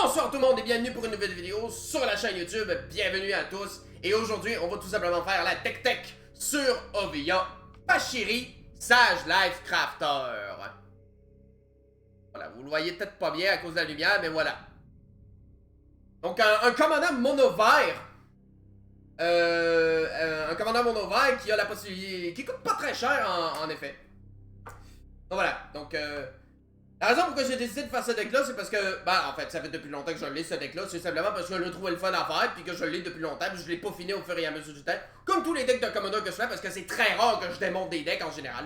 Bonsoir tout le monde et bienvenue pour une nouvelle vidéo sur la chaîne YouTube. Bienvenue à tous. Et aujourd'hui, on va tout simplement faire la tech sur Ovia Pachiri Sage Life Crafter. Voilà, vous le voyez peut-être pas bien à cause de la lumière, mais voilà. Donc un commandant mono vert. Un commandant mono vert qui a la possibilité, qui coûte pas très cher en effet. Donc voilà, donc la raison pour laquelle j'ai décidé de faire ce deck là, c'est parce que, bah en fait, ça fait depuis longtemps que je l'ai ce deck là, c'est simplement parce que je le trouvais le fun à faire, puis que je l'ai depuis longtemps, puis je l'ai peaufiné au fur et à mesure du temps, comme tous les decks de Commander que je fais, parce que c'est très rare que je démonte des decks en général.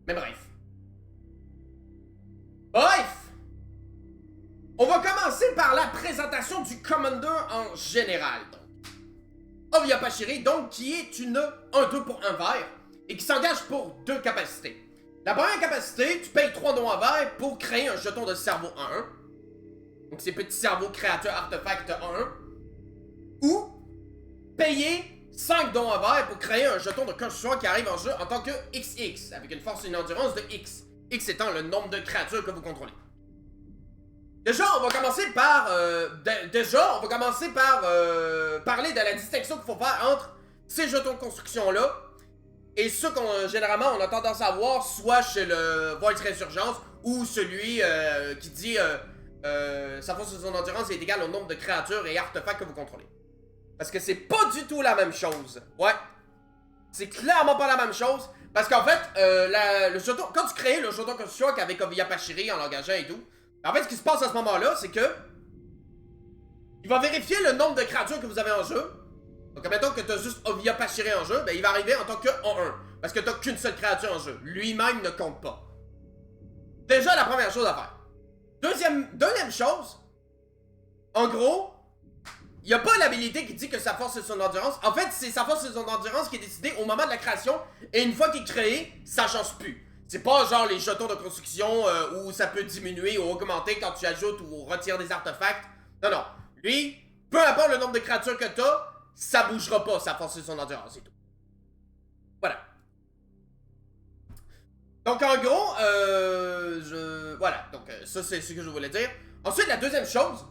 Mais bref. On va commencer par la présentation du Commander en général. Ovia Pachiri, donc, qui est une 1-2 pour 1 vert, et qui s'engage pour 2 capacités. La première capacité, tu payes 3 dons en vert pour créer un jeton de cerveau 1-1. Donc c'est petit cerveau créature artefact 1-1. Ou payer 5 dons en vert pour créer un jeton de construction qui arrive en jeu en tant que XX, avec une force et une endurance de X. X étant le nombre de créatures que vous contrôlez. Déjà, on va commencer par parler de la distinction qu'il faut faire entre ces jetons de construction-là et ceux qu'on généralement on a tendance à voir soit chez le Void Résurgence ou celui qui dit sa force et son endurance est égale au nombre de créatures et artefacts que vous contrôlez. Parce que c'est pas du tout la même chose. Ouais. C'est clairement pas la même chose. Parce qu'en fait, le jeton, quand tu crées le jeton construction avec Ovia Pachiri en l'engageant et tout, en fait, ce qui se passe à ce moment-là, c'est que il va vérifier le nombre de créatures que vous avez en jeu. Donc, admettons que tu as juste Ovia Pachiri en jeu, ben il va arriver en tant que 1-1. Parce que tu n'as qu'une seule créature en jeu. Lui-même ne compte pas. Déjà, la première chose à faire. Deuxième chose, en gros, il n'y a pas l'habilité qui dit que sa force et son endurance. En fait, c'est sa force et son endurance qui est décidée au moment de la création. Et une fois qu'il est créé, ça change plus. C'est pas genre les jetons de construction où ça peut diminuer ou augmenter quand tu ajoutes ou retires des artefacts. Non, non. Lui, peu importe le nombre de créatures que tu as, ça bougera pas, sa force et son endurance et tout. Voilà. Donc en gros, voilà. Donc ça c'est ce que je voulais dire. Ensuite, la deuxième chose.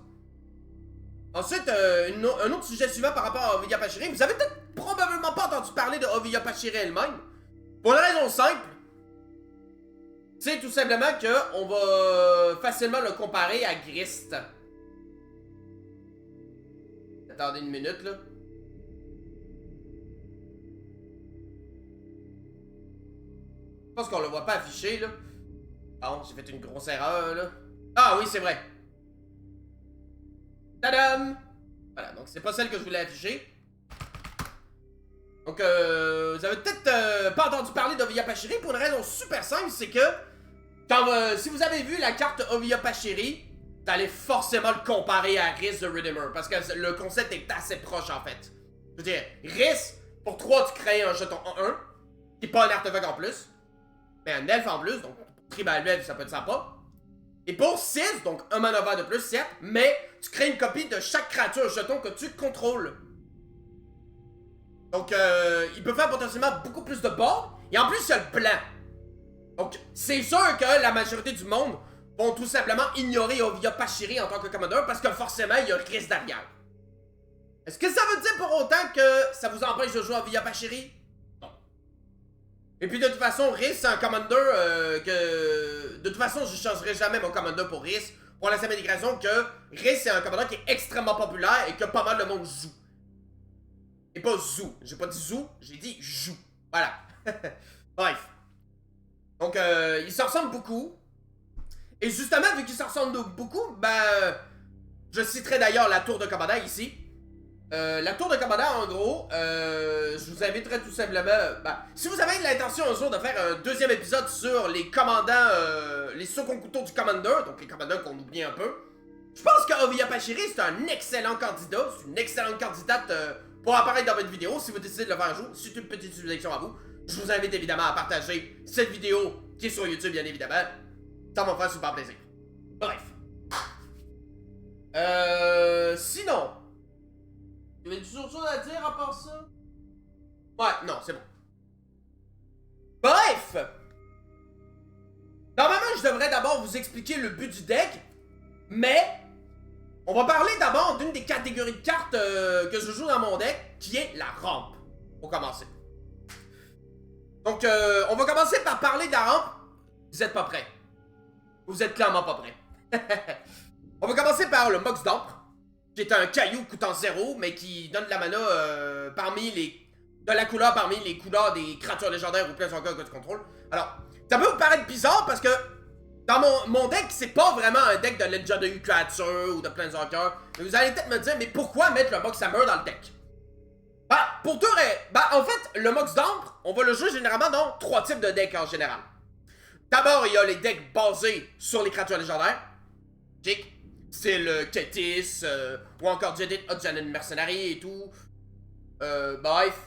Ensuite, un autre sujet suivant par rapport à Ovia Pachiri. Vous avez peut-être probablement pas entendu parler de Ovia Pachiri elle-même. Pour une raison simple. C'est tout simplement que on va facilement le comparer à Grist. Attendez une minute là. Je pense qu'on le voit pas affiché là. Bon, j'ai fait une grosse erreur là. Ah oui, c'est vrai. Tadam! Voilà, donc c'est pas celle que je voulais afficher. Donc vous avez peut-être pas entendu parler d'Ovia Pachiri pour une raison super simple, c'est que si vous avez vu la carte Ovia Pachiri, vous allez forcément le comparer à Riss the Redeemer, parce que le concept est assez proche en fait. Je veux dire, Riss, pour 3 tu crées un jeton 1-1, qui n'est pas un artefact en plus, mais un elfe en plus, donc tribal elfe ça peut être sympa. Et pour 6, donc un mana vert de plus, certes, mais tu crées une copie de chaque créature jeton que tu contrôles. Donc il peut faire potentiellement beaucoup plus de bords, et en plus il y a le blanc. Donc, c'est sûr que la majorité du monde vont tout simplement ignorer Ovia Pachiri en tant que commandeur parce que forcément, il y a un risque derrière. Est-ce que ça veut dire pour autant que ça vous empêche de jouer à Ovia Pachiri? Non. Et puis de toute façon, Riss, c'est un commandeur que... De toute façon, je ne changerai jamais mon commandeur pour Riss pour la simple raison que Riss, c'est un commandeur qui est extrêmement populaire et que pas mal de monde joue. Et pas zou. J'ai pas dit zou, j'ai dit joue. Voilà. Bref. Donc, ils se ressemblent beaucoup. Et justement, vu qu'ils se ressemblent beaucoup, ben, je citerai d'ailleurs la tour de commandant ici. La tour de commandant, en gros, je vous inviterai tout simplement... Ben, si vous avez l'intention un jour de faire un deuxième épisode sur les commandants, les second couteaux du commander, donc les commandants qu'on oublie un peu, je pense que Ovia Pachiri, c'est un excellent candidat, c'est une excellente candidate pour apparaître dans votre vidéo si vous décidez de le faire un jour. C'est une petite suggestion à vous. Je vous invite évidemment à partager cette vidéo qui est sur YouTube, bien évidemment. Ça va me faire super plaisir. Bref. Sinon. Il y avait toujours chose à dire à part ça? Ouais, non, c'est bon. Bref. Normalement, je devrais d'abord vous expliquer le but du deck, mais On va parler d'abord d'une des catégories de cartes que je joue dans mon deck, qui est la rampe, pour commencer. Donc, on va commencer par parler de la rampe. Vous êtes pas prêts. Vous êtes clairement pas prêts. On va commencer par le Mox d'Ampre, qui est un caillou coûtant 0, mais qui donne de la mana de la couleur parmi les couleurs des créatures légendaires ou planeswalkers que tu contrôles. Alors, ça peut vous paraître bizarre parce que dans mon deck, c'est pas vraiment un deck de Legendary Creature ou de Planeswalker. Mais vous allez peut-être me dire, mais pourquoi mettre le Mox Hammer dans le deck? Pour deux raisons. En fait, le Mox d'Ampre, on va le jouer généralement dans 3 types de decks en général. D'abord, il y a les decks basés sur les créatures légendaires. C'est le Ketis, ou encore Jedit Hodjanen Mercenary et tout. Bref.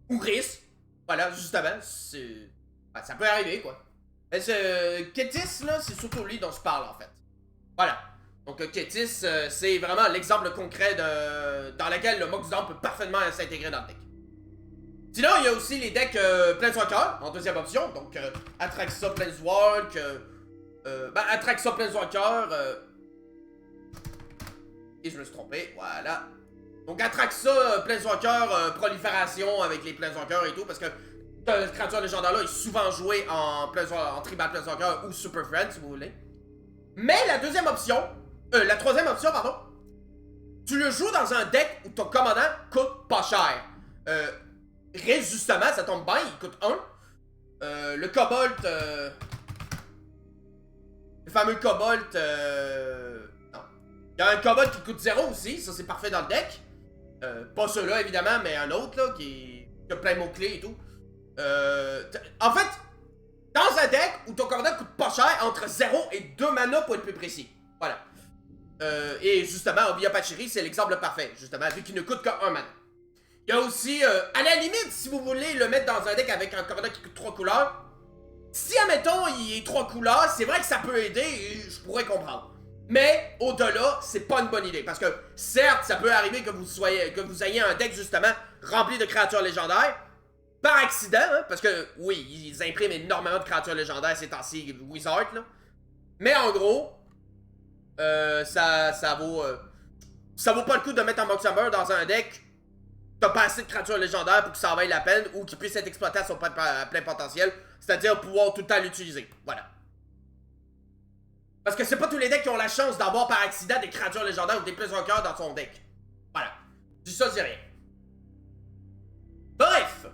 Ou Gris. Voilà, justement, c'est... ça peut arriver, quoi. Mais Ketis, là, c'est surtout lui dont je parle, en fait. Voilà. Donc, Ketis, c'est vraiment l'exemple concret dans lequel le Mox d'Ampre peut parfaitement s'intégrer dans le deck. Sinon, il y a aussi les decks Planeswalker, en deuxième option. Donc, Atraxa Planeswalk, Atraxa Planeswalker, et je me suis trompé, voilà. Donc, Atraxa Planeswalker, prolifération avec les Planeswalkers et tout, parce que cette créature légendaire-là est souvent jouée en Tribal Planeswalker ou Super Friend, si vous voulez. Mais la troisième option, pardon, tu le joues dans un deck où ton commandant coûte pas cher. Riz, justement, ça tombe bien, il coûte 1. Le Cobalt, le fameux Cobalt, non. Il y a un Cobalt qui coûte 0 aussi, ça c'est parfait dans le deck. Pas ceux-là, évidemment, mais un autre, là, qui a plein de mots-clés et tout. En fait, dans un deck où ton commandant coûte pas cher, entre 0 et 2 mana pour être plus précis. Voilà. Et justement, Obia Pachiri, c'est l'exemple parfait, justement, vu qu'il ne coûte que 1 mana. Il y a aussi, à la limite, si vous voulez le mettre dans un deck avec un commandant qui coûte 3 couleurs, si, admettons, il est 3 couleurs, c'est vrai que ça peut aider et je pourrais comprendre. Mais, au-delà, c'est pas une bonne idée. Parce que, certes, ça peut arriver que vous ayez un deck, justement, rempli de créatures légendaires, par accident, hein, parce que, oui, ils impriment énormément de créatures légendaires ces temps-ci, Wizard, là. Mais, en gros, ça vaut pas le coup de mettre un Mox Hammer dans un deck. T'as pas assez de créatures légendaires pour que ça en vaille la peine ou qu'il puisse être exploité à son plein potentiel, c'est-à-dire pouvoir tout le temps l'utiliser. Voilà. Parce que c'est pas tous les decks qui ont la chance d'avoir par accident des créatures légendaires ou des planeswalkers dans son deck. Voilà. Je dis ça, c'est rien. Bref.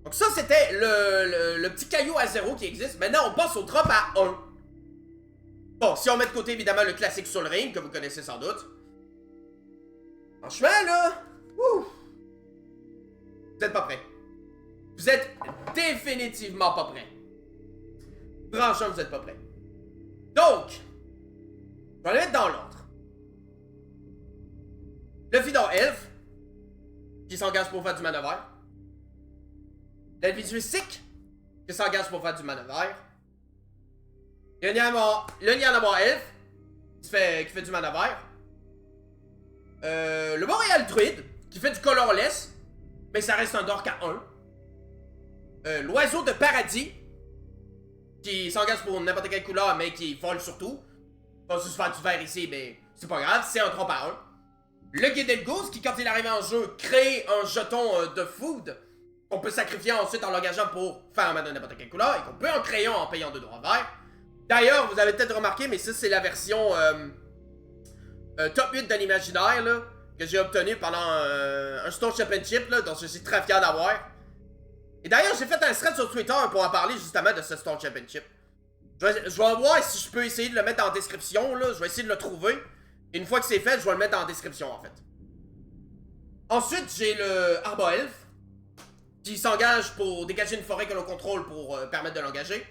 Donc ça, c'était le petit caillou à 0 qui existe. Maintenant, on passe au drop à 1. Bon, si on met de côté, évidemment, le classique Sol Ring, que vous connaissez sans doute. Franchement, là... Ouh. Vous êtes pas prêts. Vous êtes définitivement pas prêts. Franchement, vous êtes pas prêts. Donc, je vais le mettre dans l'ordre. Le Fidor Elf, qui s'engage pour faire du mana vert. L'Elvis Mystique, qui s'engage pour faire du mana vert. Le Nianamor Elf, qui fait du mana vert. Le Boreal Druid, qui fait du colorless, mais ça reste un dork à 1. L'Oiseau de Paradis, qui s'engage pour n'importe quelle couleur, mais qui vole surtout. Pas juste faire du vert ici, mais c'est pas grave, c'est un drop à 1. Le Guided Goose, qui quand il arrive en jeu, crée un jeton de food, qu'on peut sacrifier ensuite en l'engageant pour faire un mana de n'importe quelle couleur, et qu'on peut en créer en payant 2 droits verts. D'ailleurs, vous avez peut-être remarqué, mais ça c'est la version top 8 de l'imaginaire, là, que j'ai obtenu pendant un Stone Championship, là, dont je suis très fier d'avoir. Et d'ailleurs, j'ai fait un thread sur Twitter pour en parler justement de ce Stone Championship. Je vais voir si je peux essayer de le mettre en description, là. Je vais essayer de le trouver. Et une fois que c'est fait, je vais le mettre en description, en fait. Ensuite, j'ai le Arba Elf, qui s'engage pour dégager une forêt que l'on contrôle pour permettre de l'engager.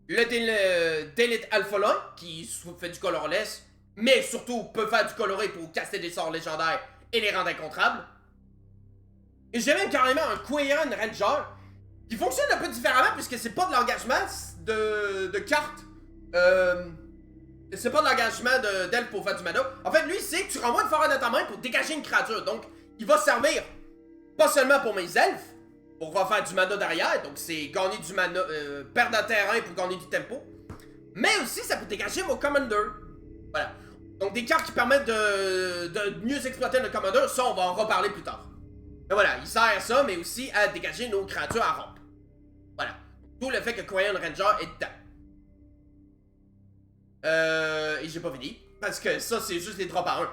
Le Delete Alpha, qui fait du colorless, mais surtout peut faire du coloré pour caster des sorts légendaires et les rendre incontrables. Et j'ai même carrément un Quayan Ranger qui fonctionne un peu différemment puisque c'est pas de l'engagement de cartes. C'est pas de l'engagement d'elfe pour faire du mana. En fait, lui, c'est que tu renvoies une forêt dans ta main pour dégager une créature. Donc, il va servir pas seulement pour mes elfes, pour faire du mana derrière. Donc, c'est gagner du mana, perdre un terrain pour gagner du tempo. Mais aussi, ça peut dégager vos Commander. Voilà. Donc des cartes qui permettent de mieux exploiter le Commander, ça on va en reparler plus tard. Mais voilà, il sert à ça, mais aussi à dégager nos créatures à rampe. Voilà. Tout le fait que Quirion Ranger est dedans. Et j'ai pas fini. Parce que ça, c'est juste les drops à 1.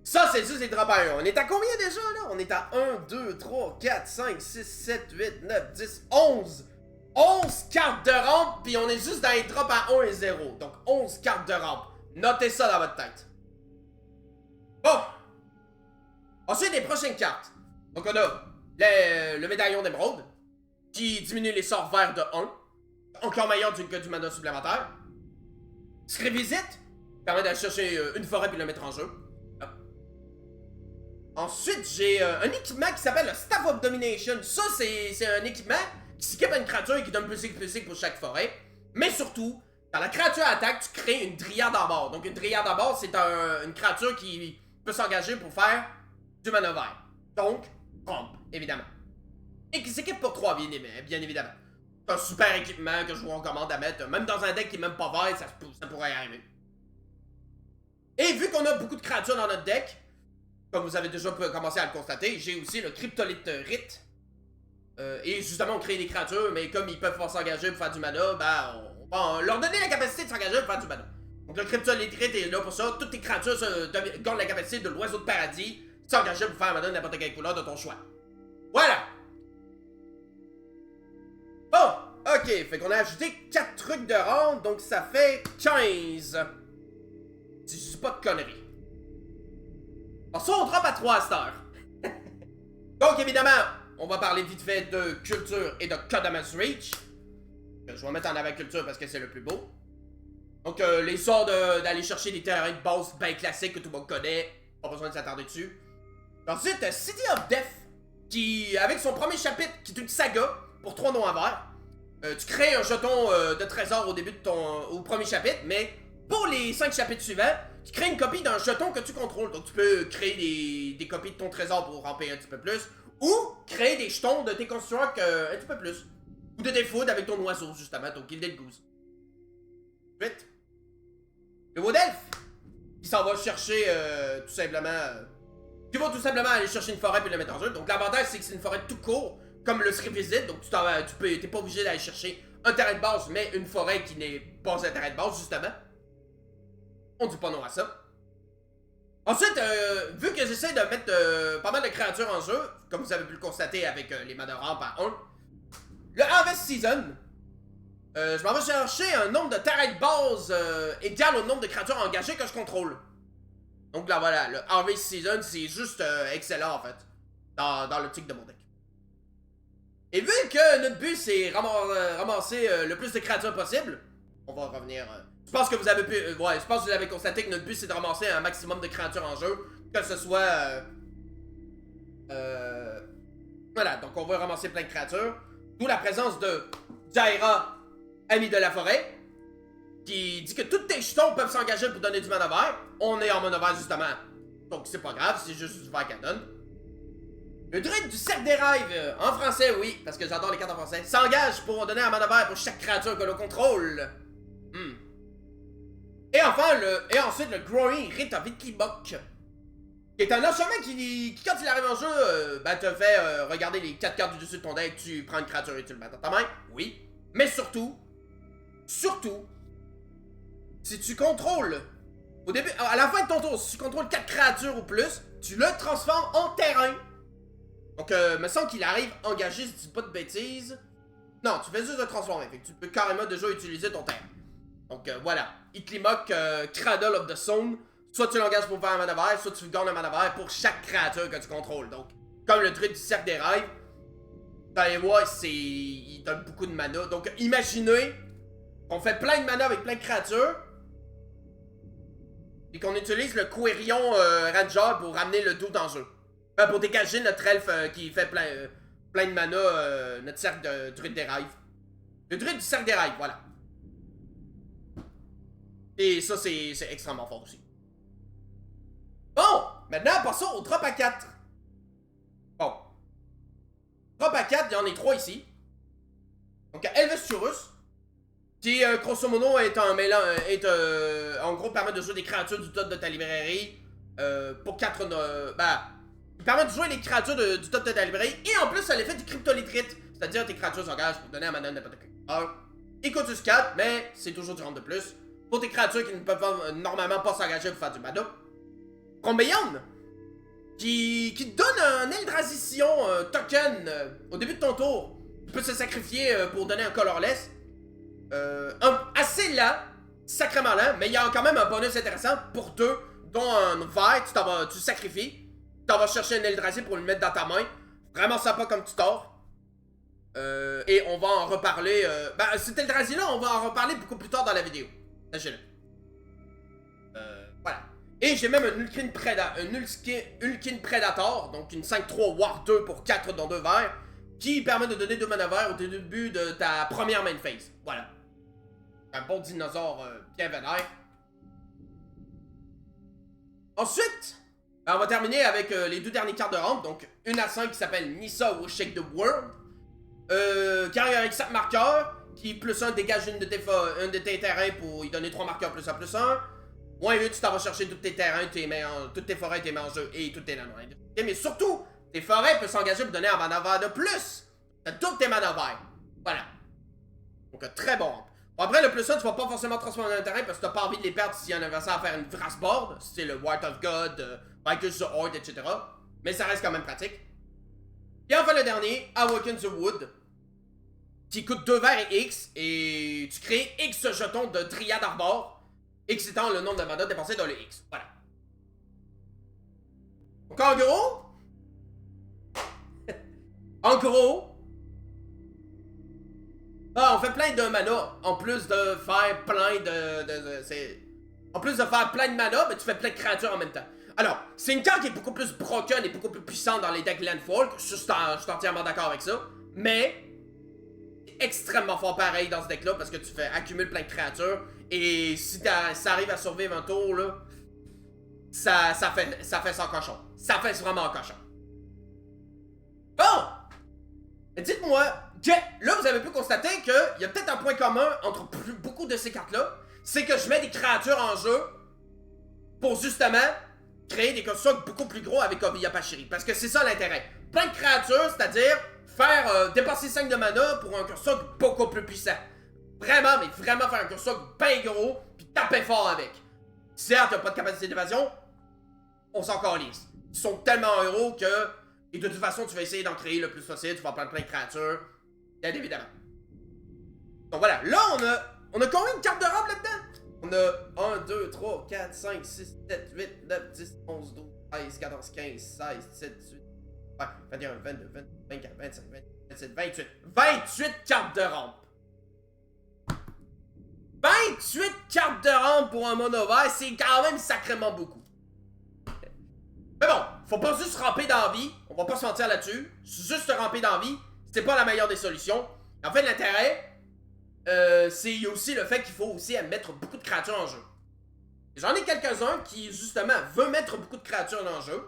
Ça, c'est juste les drops à 1. On est à combien déjà, là? On est à 1, 2, 3, 4, 5, 6, 7, 8, 9, 10, 11. 11 cartes de rampe, puis on est juste dans les drops à 1 et 0. Donc 11 cartes de rampe. Notez ça dans votre tête. Bon. Ensuite, les prochaines cartes. Donc on a le médaillon d'émeraude, qui diminue les sorts verts de 1. Encore meilleur que du mana supplémentaire. Scrivisite, permet d'aller chercher une forêt puis de la mettre en jeu. Là. Ensuite, j'ai un équipement qui s'appelle le Staff of Domination. Ça, c'est un équipement qui s'équipe à une créature et qui donne +6/+6 pour chaque forêt. Mais surtout, quand la créature attaque, tu crées une dryade en bord. Donc une dryade en bord, c'est une créature qui peut s'engager pour faire du mana vert. Donc, rampe, évidemment. Et qui s'équipe pour 3, bien évidemment. C'est un super équipement que je vous recommande à mettre. Même dans un deck qui est même pas vert, ça pourrait y arriver. Et vu qu'on a beaucoup de créatures dans notre deck, comme vous avez déjà commencé à le constater, j'ai aussi le Cryptolith Rite. Et justement, on crée des créatures, mais comme ils peuvent pas s'engager pour faire du mana, ben, on va leur donner la capacité de s'engager pour faire du mana. Donc le Cryptolith Rite est là pour ça. Toutes tes créatures gagnent la capacité de l'oiseau de paradis, s'engager pour faire mana de n'importe quelle couleur de ton choix. Voilà! Bon, ok, fait qu'on a ajouté 4 trucs de rang, donc ça fait 15. Si je dis pas de conneries. Alors ça, on drop à 3 stars. Donc évidemment, on va parler vite fait de culture et de Kodama's Reach. Je vais mettre en avant culture parce que c'est le plus beau. Donc les sorts d'aller chercher des terrains de base bien classiques que tout le monde connaît. Pas besoin de s'attarder dessus. Ensuite, City of Death, qui, avec son premier chapitre, qui est une saga, pour 3 noms à vert. Tu crées un jeton de trésor au début de au premier chapitre, mais pour les 5 chapitres suivants, tu crées une copie d'un jeton que tu contrôles. Donc tu peux créer des copies de ton trésor pour ramper un petit peu plus, ou créer des jetons de tes constructs un petit peu plus. Ou de tes food avec ton oiseau, justement, ton Gilded Goose. Ensuite, le Wodelf, qui s'en va chercher tout simplement... qui va tout simplement aller chercher une forêt puis la mettre en jeu. Donc l'avantage, c'est que c'est une forêt tout court, comme le Scrivisite. Donc t'es pas obligé d'aller chercher un terrain de base, mais une forêt qui n'est pas un terrain de base, justement. On dit pas non à ça. Ensuite, vu que j'essaie de mettre pas mal de créatures en jeu, comme vous avez pu le constater avec les mana ramp à 1, le Harvest Season, je m'en vais chercher un nombre de terrains de base égal au nombre de créatures engagées que je contrôle. Donc là voilà, le Harvest Season c'est juste excellent en fait, dans l'optique de mon deck. Et vu que notre but c'est ramasser le plus de créatures possible, on va revenir... je pense que vous avez pu... ouais, je pense que vous avez constaté que notre but c'est de ramasser un maximum de créatures en jeu, que ce soit... voilà, donc on va ramasser plein de créatures. D'où la présence de Jaira, ami de la forêt, qui dit que tous tes jetons peuvent s'engager pour donner du mana vert. On est en mana vert justement, donc c'est pas grave, c'est juste du vert qu'elle donne. Le druide du cercle des rêves, en français oui, parce que j'adore les cartes en français, s'engage pour donner un mana vert pour chaque créature que l'on contrôle. Et enfin, ensuite le Growing Rite of Itlimoc, qui est un enchantment qui quand il arrive en jeu, ben te fait regarder les 4 cartes du dessus de ton deck, tu prends une créature et tu le mets dans ta main, oui. Mais surtout, si tu contrôles, au début, à la fin de ton tour, si tu contrôles 4 créatures ou plus, tu le transformes en terrain. Donc, me semble qu'il arrive engagé, si tu dis pas de bêtises. Non, tu fais juste le transformer, fait que tu peux carrément déjà utiliser ton terrain. Donc, voilà. Itlimoc, Cradle of the Zone. Soit tu l'engages pour faire un mana vert, soit tu gagnes un mana vert pour chaque créature que tu contrôles. Donc, comme le druide du cercle des rêves, vous allez voir, il donne beaucoup de mana. Donc, imaginez qu'on fait plein de mana avec plein de créatures, et qu'on utilise le Quirion Ranger pour ramener le doute en jeu. Pour dégager notre elfe qui fait plein de mana, notre cercle de druide des rêves. Le druide du cercle des rêves, voilà. Et ça, c'est extrêmement fort aussi. Bon, maintenant, passons au drop à 4. Bon. Drop à 4, il y en a 3 ici. Donc, Elvesturus, Qui, grosso modo, est un mélange. En gros, permet de jouer des créatures du top de ta librairie. Pour 4. Il permet de jouer les créatures du top de ta librairie. Et en plus, ça l'effet du cryptolytrite. C'est-à-dire, tes créatures s'engagent pour donner un mana de n'importe quel. Il coûte juste 4, mais c'est toujours du rendre de plus. Pour tes créatures qui ne peuvent normalement pas s'engager pour faire du mana. Combeyon, qui te donne un Eldrazition token au début de ton tour. Tu peux se sacrifier pour donner un colorless. Assez lent, sacrément lent, mais il y a quand même un bonus intéressant pour 2, dont un vert, tu sacrifies. Tu t'en vas chercher un Eldrazi pour le mettre dans ta main. Vraiment sympa comme tutor. Et on va en reparler. Cet Eldrazi-là, on va en reparler beaucoup plus tard dans la vidéo. Sachez-le. Voilà. Et j'ai même un Ulkin Predator, donc une 5-3 War 2 pour 4 dans 2 verts, qui permet de donner 2 mana verts au début de ta première main phase. Voilà. Un bon dinosaure bien vénère. Ensuite, on va terminer avec les 2 dernières cartes de rampe. Donc, une à 5 qui s'appelle Nissa ou Shake the World. Qui arrive avec 7 marqueurs. Qui plus 1 dégage un de tes terrains pour y donner 3 marqueurs plus 1 plus 1. Moins 8, tu t'en vas chercher tous tes terrains, toutes tes forêts, tes mets en jeu et toutes tes nanos. Mais surtout, tes forêts peuvent s'engager pour donner un mana vert de plus. T'as toutes tes mana verts. Voilà. Donc, très bon. Bon, après, le plus 1, tu vas pas forcément transformer dans un terrain parce que t'as pas envie de les perdre si un adversaire à faire une Vrass board, c'est le Wild of God, Vikings the Horde, etc. Mais ça reste quand même pratique. Et enfin, le dernier, Awaken the Wood, qui coûte 2 verts et X, et tu crées X jetons de Dryad Arbor, X étant le nombre de mana dépensé dans le X. Voilà. Donc, en gros, on fait plein de mana, en plus de faire plein en plus de faire plein de mana, mais tu fais plein de créatures en même temps. Alors, c'est une carte qui est beaucoup plus broken et beaucoup plus puissante dans les decks Landfall, je suis entièrement d'accord avec ça, mais extrêmement fort pareil dans ce deck-là, parce que tu fais accumuler plein de créatures, et si ça arrive à survivre un tour, là, ça fait ça en cochon. Ça fait vraiment en cochon. Bon! Dites-moi, là, vous avez pu constater qu'il y a peut-être un point commun entre beaucoup de ces cartes-là, c'est que je mets des créatures en jeu pour justement créer des constructs beaucoup plus gros avec Oviya Pachiri. Parce que c'est ça l'intérêt. Plein de créatures, c'est-à-dire faire dépenser 5 de mana pour un construct beaucoup plus puissant. Vraiment, mais vraiment faire un construct bien gros, puis taper fort avec. Certes, il n'y a pas de capacité d'évasion, on s'en calisse. Ils sont tellement héros que... Et de toute façon, tu vas essayer d'en créer le plus possible, tu vas prendre plein de créatures. Bien évidemment. Donc voilà, là on a combien de cartes de rampe là-dedans? On a 1, 2, 3, 4, 5, 6, 7, 8, 9, 10, 11, 12, 13, 14, 15, 16, 17, 18, 21, 22, 23, 24, 25, 26, 27, 28. 28 cartes de rampe. 28 cartes de rampe pour un mono vert, c'est quand même sacrément beaucoup. Mais bon, faut pas juste ramper dans la vie, on va pas se mentir là-dessus. Juste ramper dans la vie, c'est pas la meilleure des solutions. En fait, l'intérêt, c'est aussi le fait qu'il faut aussi mettre beaucoup de créatures en jeu. J'en ai quelques-uns qui, justement, veulent mettre beaucoup de créatures dans le jeu.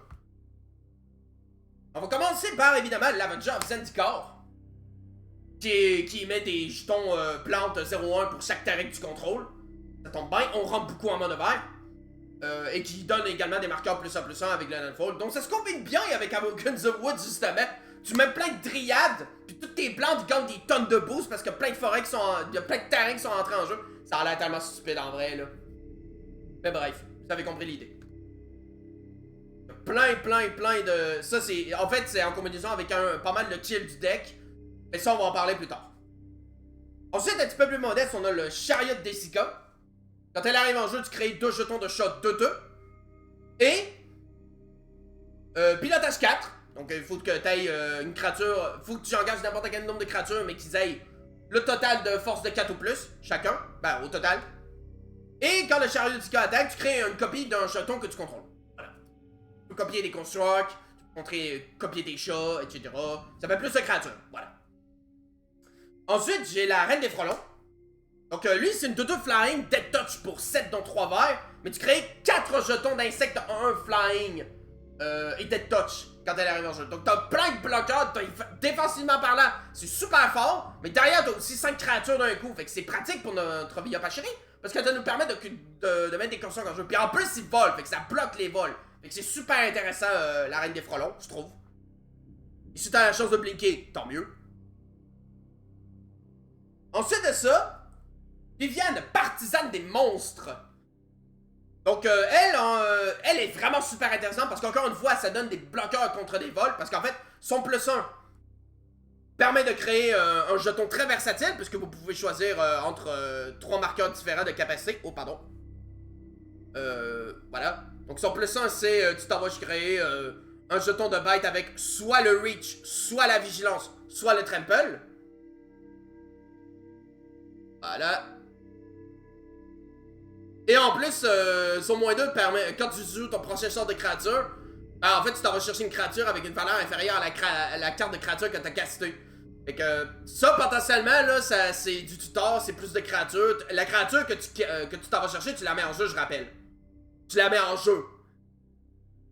On va commencer par, évidemment, l'Avenger of Zendikar, qui met des jetons plantes 0-1 pour chaque terrain que tu contrôles. Ça tombe bien, on rentre beaucoup en mono vert. Et qui donne également des marqueurs plus 1 avec le Landfall. Donc ça se combine bien avec Awaken the Wood, justement. Tu mets plein de dryades, puis toutes tes plantes gagnent des tonnes de boost parce qu'il y a plein de forêts qui sont... Il y a plein de terrains qui sont entrés en jeu. Ça a l'air tellement stupide en vrai, là. Mais bref, vous avez compris l'idée. Plein de... Ça, c'est... En fait, c'est en combinaison avec pas mal de kills du deck. Mais ça, on va en parler plus tard. Ensuite, un petit peu plus modeste, on a le Chariot d'Essica. Quand elle arrive en jeu, tu crées 2 jetons de shot 2-2. Et... pilotage 4. Donc, il faut que tu ailles une créature... faut que tu engages n'importe quel nombre de créatures, mais qu'ils aient le total de force de 4 ou plus, chacun. Ben, au total. Et quand le Chariot d'Essica attaque, tu crées une copie d'un jeton que tu contrôles. Voilà. Tu peux copier des constructs, tu peux copier des chats, etc. Ça fait plus de créatures. Voilà. Ensuite, j'ai la Reine des Frelons. Donc lui, c'est une 2-2 flying, dead touch pour 7 dont 3 verts, mais tu crées 4 jetons d'insectes 1 flying et dead touch. quand elle arrive en jeu. Donc t'as plein de bloqueurs, défensivement parlant, c'est super fort, mais derrière t'as aussi 5 créatures d'un coup, fait que c'est pratique pour notre Via Pachiri, parce que ça nous permet de mettre des constructs en jeu. Puis en plus ils volent, fait que ça bloque les vols. Fait que c'est super intéressant la Reine des Frelons, je trouve. Et si t'as la chance de blinker, tant mieux. Ensuite de ça, Viviane, partisane des monstres. Donc, elle est vraiment super intéressante parce qu'encore une fois, ça donne des bloqueurs contre des vols. Parce qu'en fait, son +1 permet de créer un jeton très versatile puisque vous pouvez choisir entre 3 marqueurs différents de capacité. Oh, pardon. Voilà. Donc, son +1, c'est tu t'en vas créer un jeton de bête avec soit le reach, soit la vigilance, soit le trample. Voilà. Et en plus, son -2 permet, quand tu joues ton prochain sort de créature, en fait, tu t'en vas chercher une créature avec une valeur inférieure à la carte de créature que t'as castée. Fait que ça, potentiellement, là, c'est du tutor, c'est plus de créatures. La créature que tu t'en vas chercher, tu la mets en jeu, je rappelle. Tu la mets en jeu.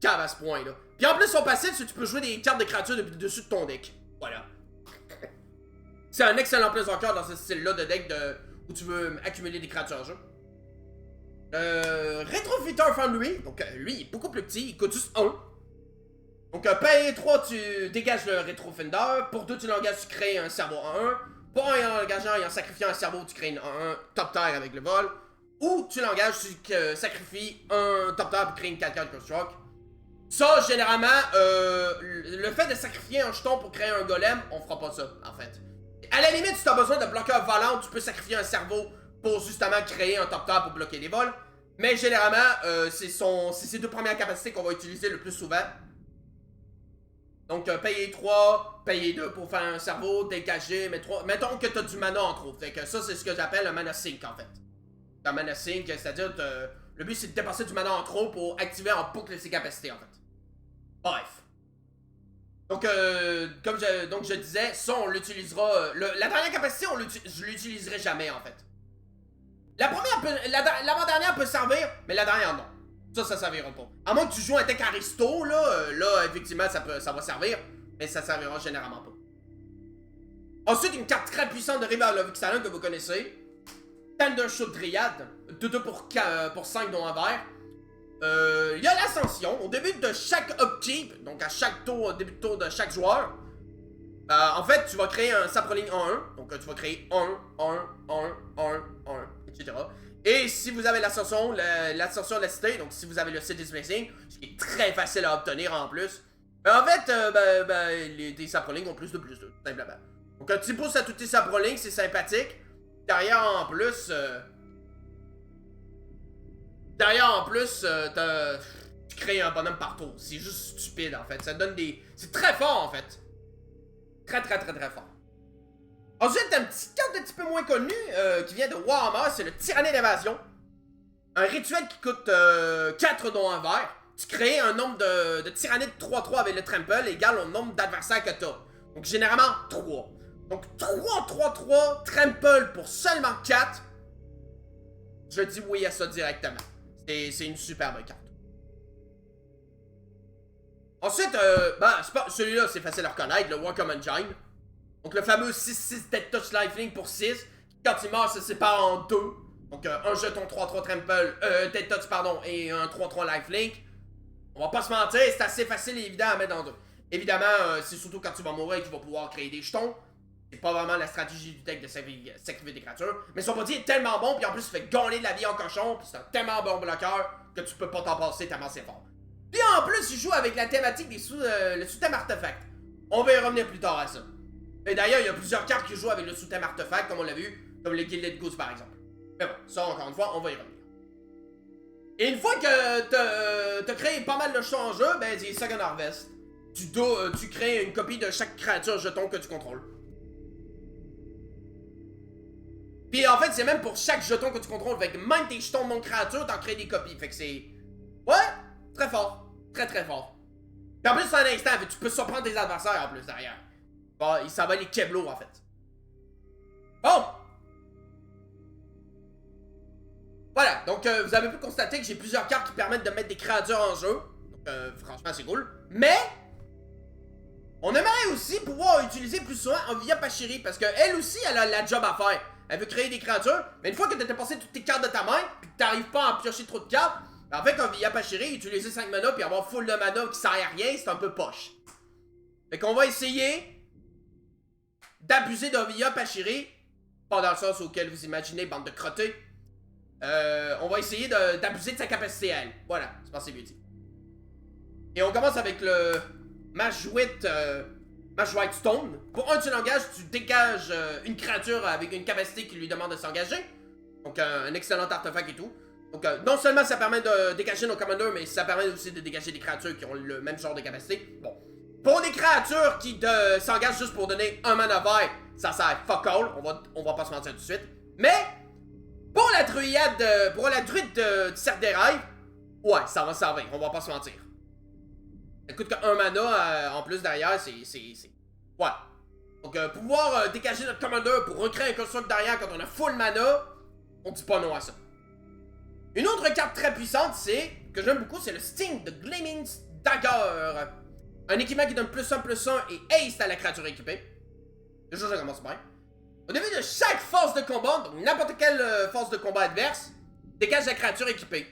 Cave à ce point-là. Puis en plus, son passif, c'est que tu peux jouer des cartes de créatures dessus de ton deck. Voilà. C'est un excellent planeswalker dans ce style-là de deck où tu veux accumuler des créatures en jeu. Rétrofiteur fan lui, donc lui il est beaucoup plus petit, il coûte juste 1. Donc paye 3, tu dégages le Rétrofender. Pour 2, tu l'engages, tu crées un cerveau en 1. Pour un engageant et en sacrifiant un cerveau, tu crées un top terre avec le vol. Ou tu l'engages, tu sacrifies un top terre pour créer une 4/4 construct. Ça, généralement, le fait de sacrifier un jeton pour créer un golem, on fera pas ça, en fait. À la limite, si tu as besoin de bloqueur volant, tu peux sacrifier un cerveau pour justement créer un top terre pour bloquer les vols. Mais généralement, c'est ces 2 premières capacités qu'on va utiliser le plus souvent. Donc, payer 3, payer 2 pour faire un cerveau, dégager, mais 3. Mettons que tu as du mana en trop. Fait que ça, c'est ce que j'appelle un mana sink en fait. Un mana sink, c'est-à-dire, le but c'est de dépenser du mana en trop pour activer en boucle ses capacités en fait. Bref. Donc, comme je disais, ça on l'utilisera. La dernière capacité, je l'utiliserai jamais en fait. L'avant-dernière peut servir, mais la dernière non. Ça servira pas. À moins que tu joues un deck Aristo, là effectivement, ça va servir, mais ça servira généralement pas. Ensuite, une carte très puissante de River of Ixalan que vous connaissez. Thundershoot Dryad, 2/2 pour 5 dont un vert. Il y a l'ascension. Au début de chaque upkeep, donc à chaque tour, au début de tour de chaque joueur, en fait, tu vas créer un Saproling en 1. Donc tu vas créer 1, etc. Et si vous avez l'ascension de la cité, donc si vous avez le City's Blessing, ce qui est très facile à obtenir en plus, en fait, tes Saprolings ont plus de plus 2, tout simplement. Donc un petit boost à tous tes Saprolings, c'est sympathique. Derrière en plus, tu crées un bonhomme par tour. C'est juste stupide en fait. Ça donne des. C'est très fort en fait. Très fort. Ensuite, t'as une petite carte un petit peu moins connue qui vient de Warhammer, c'est le Tyrannie d'évasion. Un rituel qui coûte 4 dont un vert. Tu crées un nombre de tyrannies de 3/3 avec le trample égal au nombre d'adversaires que t'as. Donc généralement 3. Donc 3/3 trample pour seulement 4. Je dis oui à ça directement. C'est une superbe carte. Ensuite, celui-là c'est facile à reconnaître, le Welcome Engine. Donc le fameux 6/6 Dead Touch Lifelink pour 6, quand il meurt, ça se sépare en 2. Donc un jeton 3/3 Trample, Dead Touch pardon, et un 3/3 Lifelink. On va pas se mentir, c'est assez facile et évident à mettre dans 2. Évidemment, c'est surtout quand tu vas mourir que tu vas pouvoir créer des jetons. C'est pas vraiment la stratégie du deck de sacrifier des créatures. Mais son body est tellement bon, puis en plus il fait gagner de la vie en cochon, puis c'est un tellement bon bloqueur que tu peux pas t'en passer tellement c'est fort. Puis en plus, il joue avec la thématique le sous-thème artefact. On va y revenir plus tard à ça. Et d'ailleurs, il y a plusieurs cartes qui jouent avec le sous-thème artefact, comme on l'a vu, comme le Gilded Goose par exemple. Mais bon, ça encore une fois, on va y revenir. Et une fois que t'as créé pas mal de jetons en jeu, ben c'est Second Harvest. Tu crées une copie de chaque créature jeton que tu contrôles. Puis en fait, c'est même pour chaque jeton que tu contrôles, fait que même tes jetons de créature, t'en crées des copies. Fait que c'est... Ouais, très fort. Très fort. Puis en plus, c'est un instant, fait que tu peux surprendre tes adversaires en plus derrière. Bon, ça va les Keblo en fait. Bon! Voilà, donc vous avez pu constater que j'ai plusieurs cartes qui permettent de mettre des créatures en jeu. Donc franchement, c'est cool. Mais, On aimerait aussi pouvoir utiliser plus souvent Ovia Pachiri, parce qu'elle aussi, elle a la job à faire. Elle veut créer des créatures, mais une fois que t'as passé toutes tes cartes de ta main, pis que t'arrives pas à piocher trop de cartes, ben en fait, Ovia Pachiri, utiliser 5 mana puis avoir full de mana qui sert à rien, c'est un peu poche. Fait qu'on va essayer d'abuser d'Ovia Pachiri, pas dans le sens auquel vous imaginez, bande de crottés. On va essayer d'abuser de sa capacité à elle. Voilà, c'est pensé mieux dit. Et on commence avec le Majouette Stone. Pour un de ses langages, tu dégages une créature avec une capacité qui lui demande de s'engager. Donc un excellent artefact et tout. Donc non seulement ça permet de dégager nos commanders, mais ça permet aussi de dégager des créatures qui ont le même genre de capacité. Bon. Pour des créatures qui s'engagent juste pour donner un mana vert, ça sert fuck all. On va pas se mentir tout de suite. Mais pour la druide, du cercle des rêves, ouais, ça va servir. On va pas se mentir. Ça coûte qu'un mana en plus derrière, c'est... Ouais. Donc, pouvoir dégager notre commander pour recréer un construct derrière quand on a full mana, on dit pas non à ça. Une autre carte très puissante, que j'aime beaucoup, c'est le Sting de Gleaming Dagger. Un équipement qui donne +1/+1 et haste à la créature équipée. Déjà, ça commence bien. Au début de chaque phase de combat, donc n'importe quelle phase de combat adverse, dégage la créature équipée.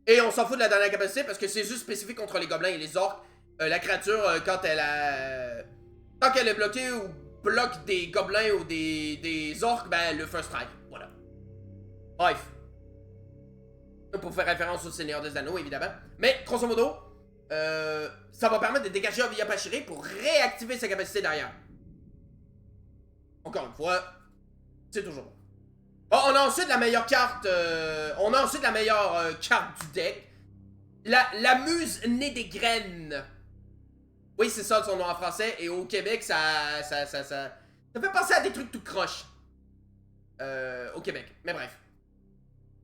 Et on s'en fout de la dernière capacité parce que c'est juste spécifique contre les gobelins et les orques. La créature, quand elle est bloquée ou bloque des gobelins ou des orques, ben elle le first strike. Voilà. Bref. Pour faire référence au Seigneur des Anneaux, évidemment. Mais, grosso modo, ça va permettre de dégager Ovia Pachiri pour réactiver sa capacité derrière. Encore une fois, c'est toujours bon. Bon, on a ensuite la meilleure carte. Carte du deck. La muse née des graines. Oui, c'est ça son nom en français. Et au Québec, ça fait penser à des trucs tout croche. Au Québec. Mais bref.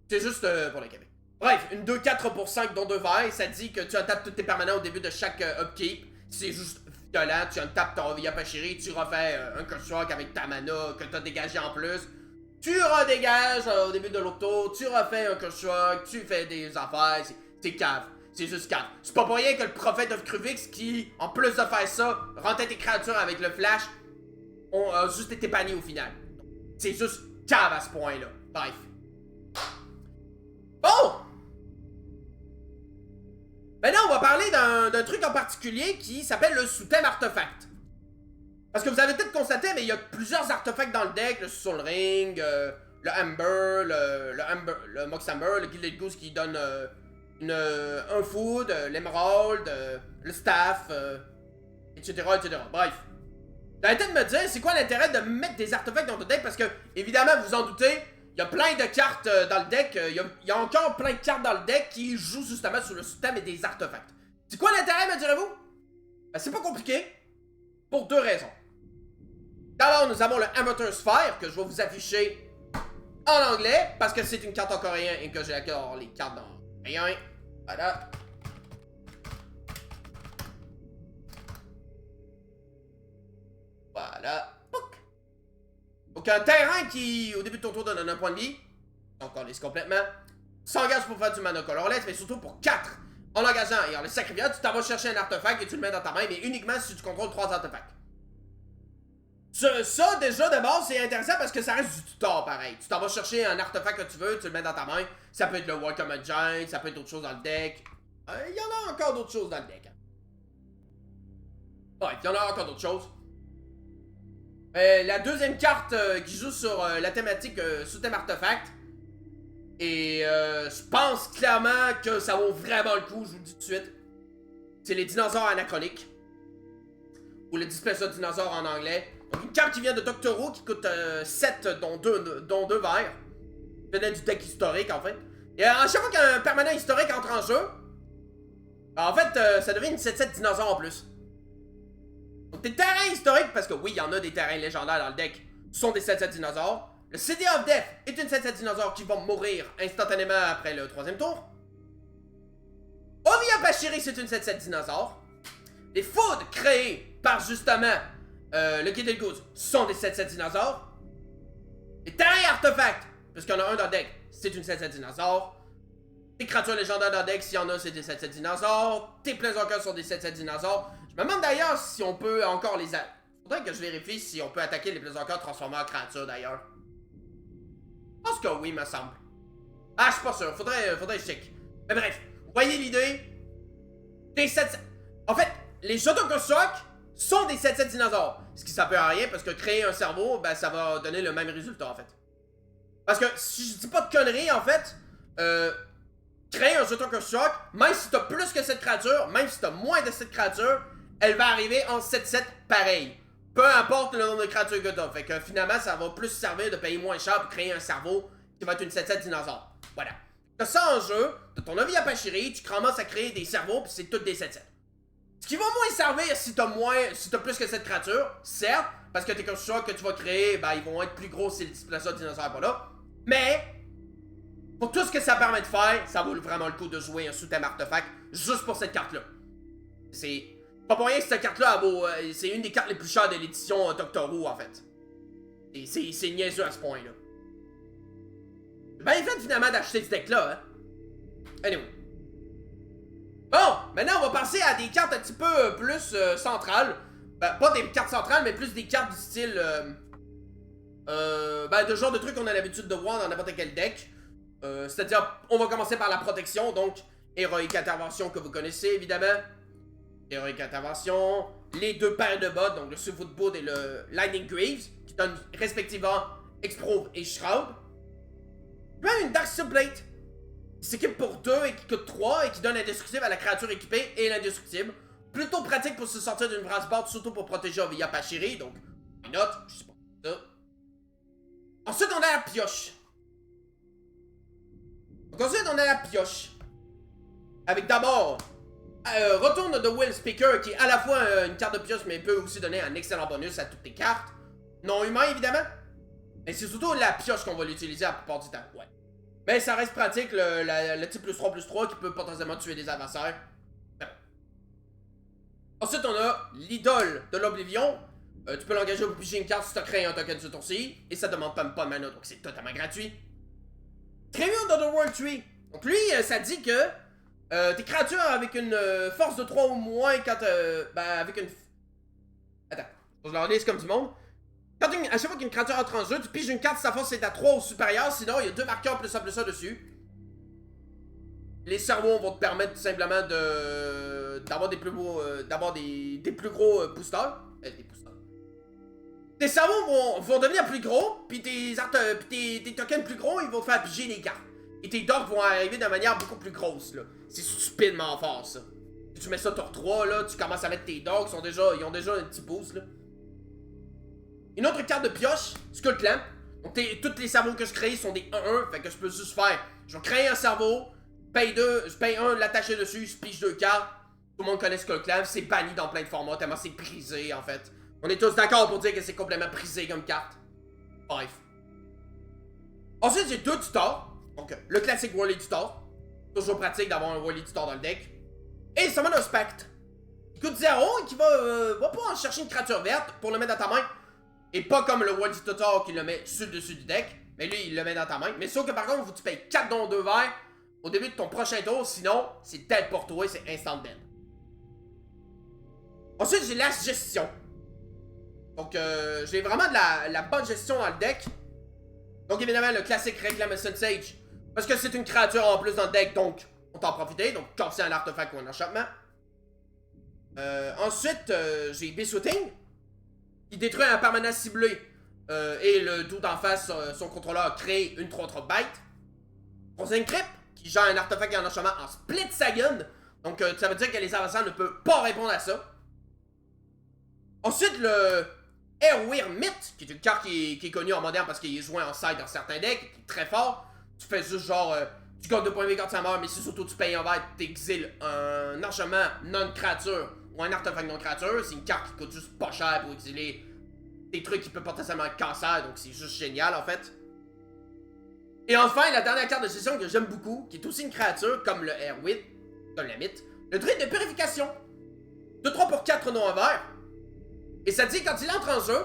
C'est juste pour le Québec. Bref, une 2-4 pour 5 dont 2 verts. Ça dit que tu untapes tous tes permanents au début de chaque upkeep. C'est juste violent. Tu untapes ton Ovia Pachiri. Tu refais un construct avec ta mana que tu as dégagé en plus. Tu redégages au début de l'autre tour, tu refais un construct, tu fais des affaires, c'est cave. C'est juste cave. C'est pas pour rien que le prophète of Kruvix qui, en plus de faire ça, rentrait tes créatures avec le flash, ont juste été bannis au final. C'est juste cave à ce point-là. Bref. Bon! Maintenant, on va parler d'un truc en particulier qui s'appelle le sous-thème artefact. Parce que vous avez peut-être constaté, mais il y a plusieurs artefacts dans le deck, le Soul Ring, le Amber, le Mox Amber, le Gilded Goose qui donne un food, l'émeraude, le staff, etc., etc. Bref. J'arrêtez de me dire, c'est quoi l'intérêt de mettre des artefacts dans ton deck? Parce que, évidemment, vous en doutez, il y a plein de cartes dans le deck, il y a encore plein de cartes dans le deck qui jouent justement sur le système et des artefacts. C'est quoi l'intérêt, me direz-vous? Ben, c'est pas compliqué, pour 2 raisons. D'abord, nous avons le Amateur Sphere, que je vais vous afficher en anglais, parce que c'est une carte en coréen et que j'ai encore les cartes en coréen. Voilà. Voilà. Pouc. Donc, un terrain qui, au début de ton tour, donne un point de vie, donc on lisse complètement, s'engage pour faire du mana colorless, mais surtout pour 4. En l'engageant et en le sacrifiant, tu t'en vas chercher un artefact et tu le mets dans ta main, mais uniquement si tu contrôles 3 artefacts. Ça, déjà, de base, c'est intéressant parce que ça reste du tutor, pareil. Tu t'en vas chercher un artefact que tu veux, tu le mets dans ta main. Ça peut être le Welcome a Giant, ça peut être d'autres choses dans le deck. Il y en a encore d'autres choses dans le deck. Ouais, il y en a encore d'autres choses. La deuxième carte qui joue sur la thématique sous-thème artefact. Et je pense clairement que ça vaut vraiment le coup, je vous le dis tout de suite. C'est les dinosaures anachroniques. Ou le Displacer Dinosaure en anglais. Donc une carte qui vient de Doctor Who qui coûte 7 dont 2 verts. Venait du deck historique en fait. Et à chaque fois qu'un permanent historique entre en jeu, en fait ça devient une 7-7 dinosaure en plus. Donc tes terrains historiques, parce que oui il y en a des terrains légendaires dans le deck, sont des 7-7 dinosaures. Le City of Death est une 7-7 dinosaure qui vont mourir instantanément après le 3e tour. Ovia Pachiri c'est une 7-7 dinosaure. Les foods créés par justement le Gilded Goose sont des 7-7 dinosaures. Les terrains artefacts, parce qu'il y en a un dans le deck, c'est une 7-7 dinosaure. Tes créatures légendaires dans le deck, s'il y en a, c'est des 7-7 dinosaures. Tes planeswalkers sont des 7-7 dinosaures. Je me demande d'ailleurs si on peut encore les... Faudrait que je vérifie si on peut attaquer les Blizzardcats transformés en créatures d'ailleurs. Je pense que oui, me semble. Ah, je suis pas sûr. Faudrait que je check. Mais bref, vous voyez l'idée? Des 7... En fait, les Shotokushock sont des 7-7 dinosaures. Ce qui ça peut à rien parce que créer un cerveau, ben ça va donner le même résultat en fait. Parce que si je dis pas de conneries en fait, créer un Shotokushock, même si t'as plus que cette créature, même si t'as moins de cette créature, elle va arriver en 7-7 pareil. Peu importe le nombre de créatures que t'as. Fait que finalement, ça va plus servir de payer moins cher pour créer un cerveau qui va être une 7-7 dinosaure. Voilà. T'as ça en jeu, t'as ton Ovi Yapashiri, tu commences à créer des cerveaux, puis c'est toutes des 7-7. Ce qui va moins servir si t'as plus que cette créature, certes, parce que tes constructeurs que tu vas créer, ben ils vont être plus gros si le displacer dinosaure est pas là. Mais, pour tout ce que ça permet de faire, ça vaut vraiment le coup de jouer un sous-thème artefact juste pour cette carte-là. C'est pas pour rien que cette carte-là, c'est une des cartes les plus chères de l'édition Doctor Who, en fait. Et c'est niaiseux à ce point-là. Ben, il fait finalement d'acheter ce deck-là, hein. Anyway. Bon, maintenant on va passer à des cartes un petit peu plus centrales. Ben, pas des cartes centrales, mais plus des cartes du style... ben, de genre de trucs qu'on a l'habitude de voir dans n'importe quel deck. C'est-à-dire, on va commencer par la protection, donc Héroïque Intervention que vous connaissez évidemment. Héroïque Intervention, les deux paires de bottes, donc le Swiftfoot Boot et le Lightning Greaves, qui donnent respectivement Exprove et Shroud. Même une Dark Subplate, qui s'équipe pour 2 et qui coûte 3 et qui donne l'indestructible à la créature équipée et l'indestructible. Plutôt pratique pour se sortir d'une brasse board, surtout pour protéger Ovi Yapashiri, donc une note, je sais pas ça. Ensuite, on a la pioche. Donc ensuite, on a la pioche. Avec d'abord, Retourne de Will Speaker, qui est à la fois une carte de pioche, mais peut aussi donner un excellent bonus à toutes tes cartes. Non humain, évidemment. Mais c'est surtout la pioche qu'on va l'utiliser la plupart du temps, ouais. Mais ça reste pratique, le type +3/+3 qui peut potentiellement tuer des adversaires. Ensuite, on a l'idole de l'Oblivion. Tu peux l'engager pour piger une carte si tu as créé un token sur ton CI. Et ça demande pas de mana, donc c'est totalement gratuit. Tribune de The World Tree. Donc lui, ça dit que tes créatures avec une force de 3 ou moins quand ben avec une... Attends, je leur lise comme du monde. Quand à chaque fois qu'une créature entre en jeu, tu piges une carte, sa force est à 3 ou supérieur, sinon il y a 2 marqueurs +1/+1 dessus. Les cerveaux vont te permettre tout simplement d'avoir des plus beaux, des plus gros boosters. Des boosters. Tes cerveaux vont devenir plus gros, puis tes tokens plus gros, ils vont te faire piger les cartes. Et tes docks vont arriver de manière beaucoup plus grosse, là. C'est stupidement fort, ça. Si tu mets ça tour 3, là, tu commences à mettre tes docks, ils ont déjà un petit boost, là. Une autre carte de pioche, Skull Clamp. Donc tous les cerveaux que je crée sont des 1-1, fait que je peux juste faire, je vais créer un cerveau, je paye 1, l'attacher dessus, je pige 2 cartes. Tout le monde connaît Skull Clamp, c'est banni dans plein de formats, tellement c'est prisé en fait. On est tous d'accord pour dire que c'est complètement prisé comme carte. Bref. Ensuite, j'ai 2 tutors. Donc, le classique Wily Tutor. Toujours pratique d'avoir un Wily Tutor dans le deck. Et Summon Spectre. Qui coûte 0 et qui va pas en chercher une créature verte pour le mettre dans ta main. Et pas comme le Wily Tutor qui le met sur le dessus du deck. Mais lui, il le met dans ta main. Mais sauf que par contre, faut que tu payes 4 dons 2 verts au début de ton prochain tour. Sinon, c'est dead pour toi et c'est instant dead. Ensuite, j'ai la gestion. Donc, j'ai vraiment de la bonne gestion dans le deck. Donc, évidemment, le classique Reclamation Sage. Parce que c'est une créature en plus dans le deck, donc on t'en profiter. Donc, comme c'est un artefact ou un enchantement. Ensuite, j'ai Besooting, qui détruit un permanent ciblé. Et le doute en face, son contrôleur crée une 3-3 bite. Frozen Crypt, qui gère un artefact et un enchantement en Split Second. Donc, ça veut dire que les adversaires ne peuvent pas répondre à ça. Ensuite, le Airweir Myth, qui est une carte qui est connue en moderne parce qu'il est joué en side dans certains decks, qui est très fort. Tu fais juste genre, tu gagnes 2 points de vie quand ça meurt, mais c'est surtout tu payes en vert, t'exiles un enchantement non-créature ou un artefact non-créature. C'est une carte qui coûte juste pas cher pour exiler des trucs qui peuvent potentiellement être cancer, donc c'est juste génial en fait. Et enfin, la dernière carte de gestion que j'aime beaucoup, qui est aussi une créature comme le Airweir, comme le Myth, le druide de purification. 2-3 pour 4 non en vert. Et ça dit, quand il entre en jeu,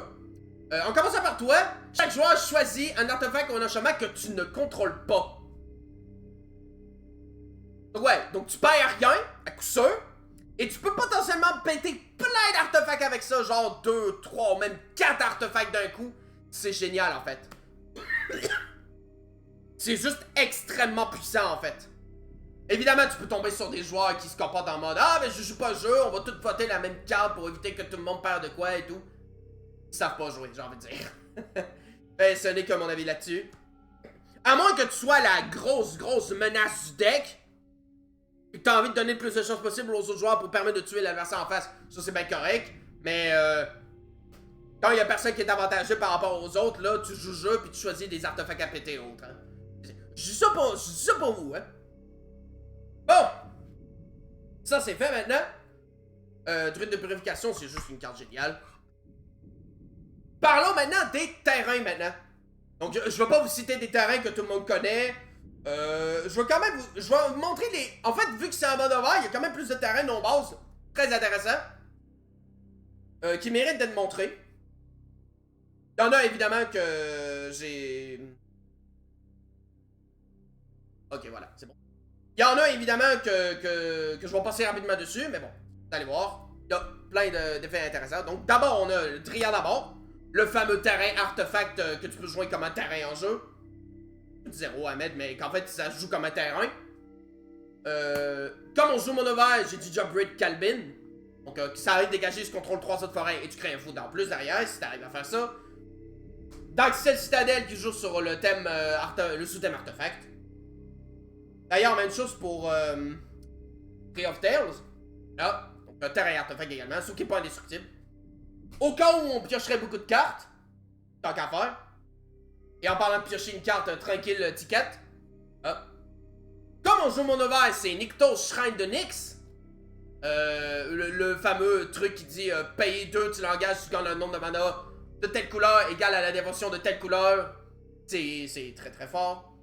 en commençant par toi, chaque joueur choisit un artefact ou un enchantement que tu ne contrôles pas. Donc ouais, donc tu perds rien, à coup sûr, Et tu peux potentiellement péter plein d'artefacts avec ça, genre 2, 3 ou même 4 artefacts d'un coup. C'est génial en fait. C'est juste extrêmement puissant en fait. Évidemment, tu peux tomber sur des joueurs qui se comportent en mode « Ah, mais je joue pas le jeu, on va tous voter la même carte pour éviter que tout le monde perde de quoi et tout. » Ils savent pas jouer, j'ai envie de dire. Ben, ce n'est que mon avis là-dessus. À moins que tu sois la grosse menace du deck, et que tu as envie de donner le plus de chances possible aux autres joueurs pour permettre de tuer l'adversaire en face, ça c'est bien correct. Mais quand il y a personne qui est avantagé par rapport aux autres, là, tu joues le jeu puis tu choisis des artefacts à péter autres. Hein. Je dis ça pour vous, hein. Bon! Ça c'est fait maintenant. Druide de purification, c'est juste une carte géniale. Parlons maintenant des terrains maintenant. Donc je vais pas vous citer des terrains que tout le monde connaît. Je vais quand même je vais vous montrer les... En fait, vu que c'est en mode ouvert, il y a quand même plus de terrains non base. Très intéressant. Qui méritent d'être montrés. Il y en a évidemment que j'ai... Ok, voilà, c'est bon. Il y en a évidemment que je vais passer rapidement dessus, mais bon, vous allez voir. Il y a plein d'effets intéressants. Donc d'abord, on a le Dryad à bord. Le fameux terrain artefact que tu peux jouer comme un terrain en jeu. 0 à mettre, mais qu'en fait, ça se joue comme un terrain. Comme on joue mono vert, j'ai du Jobrid Calbin. Donc, ça arrive de dégager ce contrôle 3 autres forêts et tu crées un food en plus derrière si t'arrives à faire ça. Darksteel Citadel qui joue sur le thème, le sous-thème artefact. D'ailleurs, même chose pour Tree of Tales. Là, donc un terrain artefact également, sauf qu'il n'est pas indestructible. Au cas où on piocherait beaucoup de cartes, tant qu'à faire. Et en parlant de piocher une carte, tranquille ticket. Comme on joue mono vert, c'est Nykthos Shrine de Nyx. Le fameux truc qui dit payer 2, tu l'engages, tu gagnes le nombre de mana de telle couleur égale à la dévotion de telle couleur. C'est très très fort.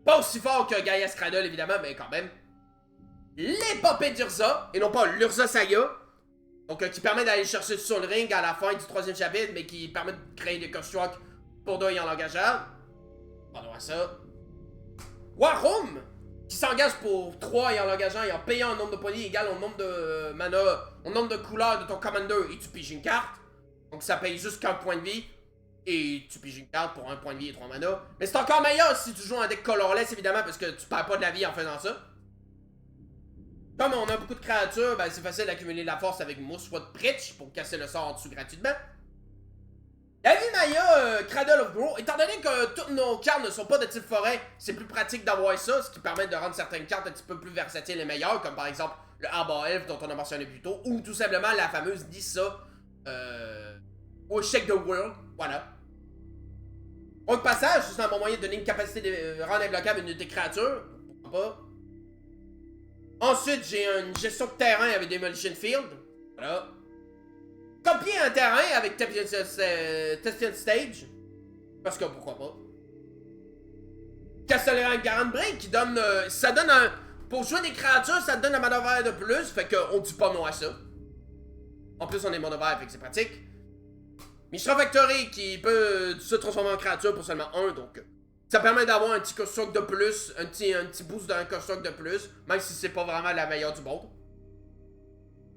Pas aussi fort que Gaia Cradle évidemment, mais quand même. L'épopée d'Urza, et non pas l'Urza Saga. Donc qui permet d'aller chercher sur le ring à la fin du 3e chapitre, mais qui permet de créer des constructs pour 2 et en l'engageant. Pardon à ça. Warhome, qui s'engage pour 3 et en l'engageant et en payant un nombre de points égal au nombre de mana, au nombre de couleurs de ton commander et tu piges une carte. Donc ça paye juste qu'un point de vie. Et tu piges une carte pour 1 point de vie et 3 mana. Mais c'est encore meilleur si tu joues un deck colorless évidemment parce que tu perds pas de la vie en faisant ça. Comme on a beaucoup de créatures, ben c'est facile d'accumuler de la force avec Mousse ou de Pritch pour casser le sort en dessous gratuitement. La vie Maya Cradle of Grow, étant donné que toutes nos cartes ne sont pas de type forêt, c'est plus pratique d'avoir ça, ce qui permet de rendre certaines cartes un petit peu plus versatiles et meilleures, comme par exemple le Arbor Elf dont on a mentionné plus tôt, ou tout simplement la fameuse Nissa au Shake the World, voilà. Au passage, c'est un bon moyen de donner une capacité de rendre imbloquable une unité créature, pourquoi pas. Ensuite, j'ai une gestion de terrain avec Demolition Field, voilà. Copier un terrain avec Tespian Stage. Parce que pourquoi pas. Castellan Garand Break qui donne. Ça donne un. Pour jouer des créatures, ça te donne un mana vert de plus. Fait qu'on dit pas non à ça. En plus, on est mono vert, fait que c'est pratique. Mishra Factory qui peut se transformer en créature pour seulement 1. Donc ça permet d'avoir un petit construct de plus. Un petit boost d'un construct de plus. Même si c'est pas vraiment la meilleure du monde.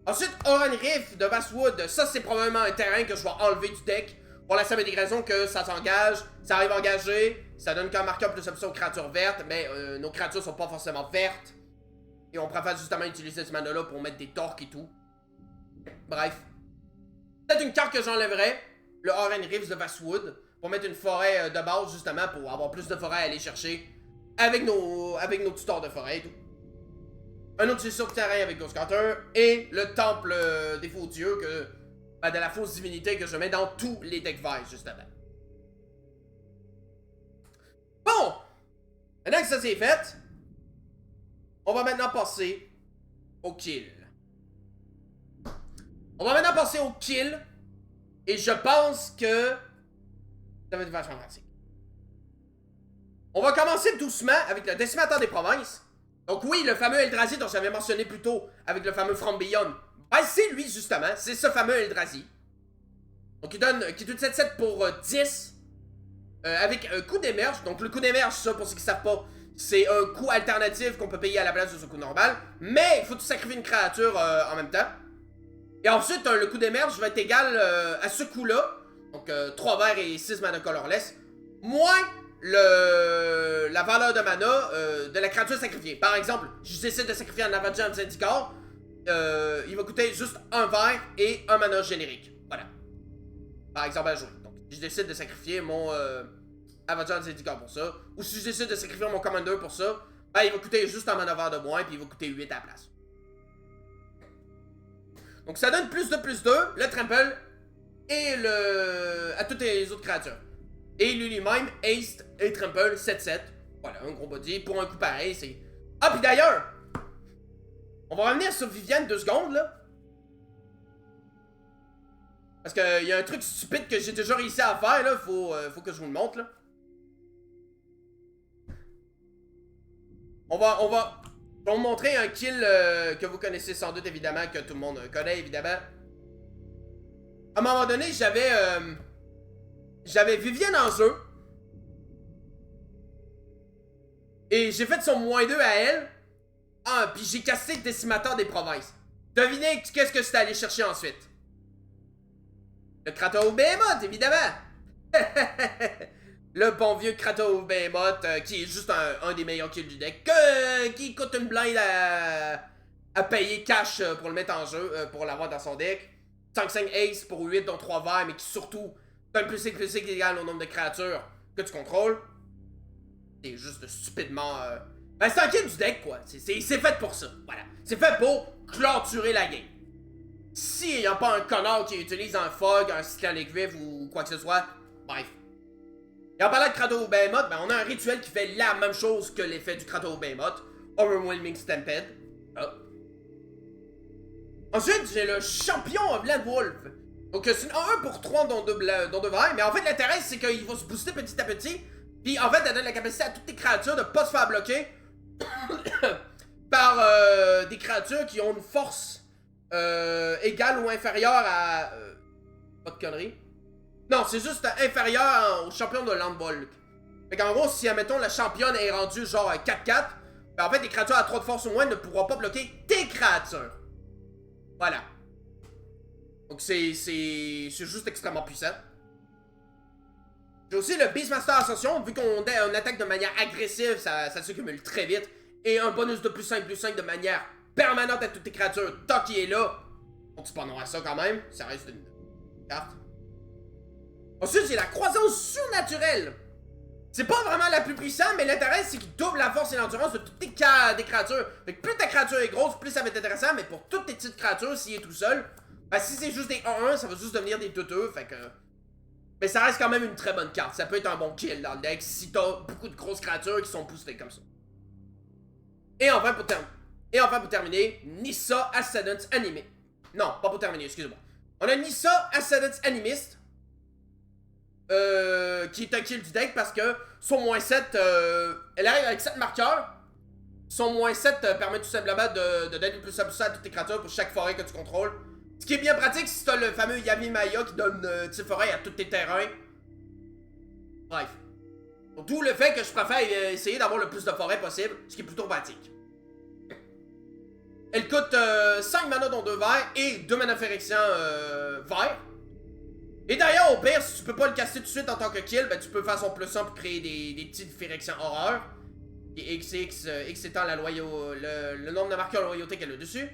Ensuite, Oran Rift de Basswood, ça c'est probablement un terrain que je vais enlever du deck pour la simple et raison que ça s'engage, ça arrive engagé, ça donne qu'un marqueur plus option aux créatures vertes, mais nos créatures sont pas forcément vertes. Et on préfère justement utiliser ce mana là pour mettre des torques et tout. Bref. Peut-être une carte que j'enlèverais, le Oran Rift de Basswood, pour mettre une forêt de base justement pour avoir plus de forêt à aller chercher avec nos tuteurs de forêt et tout. Un autre gestion de terrain avec Ghost Cutter et le temple des faux dieux de la fausse divinité que je mets dans tous les decks verts justement. Bon! Maintenant que ça c'est fait, on va maintenant passer au kill. On va maintenant passer au kill et je pense que ça va être vachement pratique. On va commencer doucement avec le Décimateur des provinces. Donc oui, le fameux Eldrazi dont j'avais mentionné plus tôt avec le fameux From Beyond, ben c'est lui justement, c'est ce fameux Eldrazi. Donc qui donne 7-7 pour 10 avec un coup d'émerge. Donc le coup d'émerge, ça pour ceux qui ne savent pas, c'est un coût alternatif qu'on peut payer à la place de ce coût normal, mais il faut te sacrifier une créature en même temps. Et ensuite, le coût d'émerge va être égal à ce coût-là, donc 3 verts et 6 mana colorless, moins la valeur de mana de la créature sacrifiée. Par exemple, je décide de sacrifier un Avager of Zendikar, il va coûter juste 1 vert et 1 mana générique. Voilà. Par exemple à jouer. Donc, je décide de sacrifier mon Avager of Zendikar pour ça. Ou si je décide de sacrifier mon Commander pour ça, ben, il va coûter juste un mana vert de moins, puis il va coûter 8 à la place. Donc ça donne plus 2, le trample et à toutes les autres créatures. Et lui-même, haste et trample, 7-7. Voilà, un gros body. Pour un coup pareil, c'est... Ah, puis d'ailleurs, on va revenir sur Vivienne 2 secondes, là. Parce qu'il y a un truc stupide que j'ai déjà réussi à faire, là. Faut que je vous le montre, là. Je vais vous montrer un kill que vous connaissez sans doute, évidemment, que tout le monde connaît, évidemment. À un moment donné, j'avais Vivienne en jeu. Et j'ai fait son -2 à elle. Ah, puis j'ai cassé le décimateur des provinces. Devinez qu'est-ce que c'était allé chercher ensuite. Le Kratos Behemoth, évidemment. Le bon vieux Kratos Behemoth, qui est juste un des meilleurs kills du deck, qui coûte une blinde à payer cash pour le mettre en jeu, pour l'avoir dans son deck. 5-5 Ace pour 8 dont 3 verts, mais qui surtout donne plus égal au nombre de créatures que tu contrôles. C'est juste stupidement... Ben c'est un kill du deck, quoi. C'est fait pour ça, voilà. C'est fait pour clôturer la game. S'il n'y a pas un connard qui utilise un Fog, un Cyclonic Rift ou quoi que ce soit, bref. Et en parlant de Kratos Behemoth, ben on a un rituel qui fait la même chose que l'effet du Kratos Behemoth. Overwhelming Stampede. Ah. Ensuite, j'ai le champion of Land Wolf. Donc c'est un 1 pour 3 dans 2 verts. Mais en fait, l'intérêt, c'est qu'il va se booster petit à petit. Puis en fait, elle donne la capacité à toutes les créatures de ne pas se faire bloquer par des créatures qui ont une force égale ou inférieure à... pas de conneries. Non, c'est juste inférieur au champion de Landvolk. Fait qu'en gros, si, admettons, la championne est rendue genre 4-4, ben en fait, les créatures à 3 de force ou moins ne pourront pas bloquer tes créatures. Voilà. Donc c'est juste extrêmement puissant. J'ai aussi le Beastmaster Ascension, vu qu'on attaque de manière agressive, ça se cumule très vite. Et un bonus de +5/+5 de manière permanente à toutes tes créatures, tant qu'il est là. Donc c'est pas non à ça quand même, ça reste une carte. Ensuite, j'ai la croissance surnaturelle. C'est pas vraiment la plus puissante, mais l'intérêt, c'est qu'il double la force et l'endurance de toutes tes créatures. Fait que plus ta créature est grosse, plus ça va être intéressant, mais pour toutes tes petites créatures, s'il est tout seul, ben si c'est juste des 1-1, ça va juste devenir des 2-2, fait que... Mais ça reste quand même une très bonne carte. Ça peut être un bon kill dans le deck si t'as beaucoup de grosses créatures qui sont boostées comme ça. Et enfin, pour terminer, Nissa Ascendance Animé. Non, pas pour terminer, excusez-moi. On a Nissa Ascendance Animiste. Qui est un kill du deck parce que son -7, elle arrive avec 7 marqueurs. Son -7 permet tout simplement de donner plus à toutes tes créatures pour chaque forêt que tu contrôles. Ce qui est bien pratique si t'as le fameux Yavimaya qui donne forêt à tous tes terrains. Bref. D'où le fait que je préfère essayer d'avoir le plus de forêts possible, ce qui est plutôt pratique. Elle coûte 5 mana dont 2 verts et 2 mana Phyrexian verts. Et d'ailleurs, au pire, si tu peux pas le caster tout de suite en tant que kill, ben tu peux faire son +1 pour créer des petites Phyrexian horreur. Et XX étant le nombre de marqueurs de loyauté qu'elle a dessus.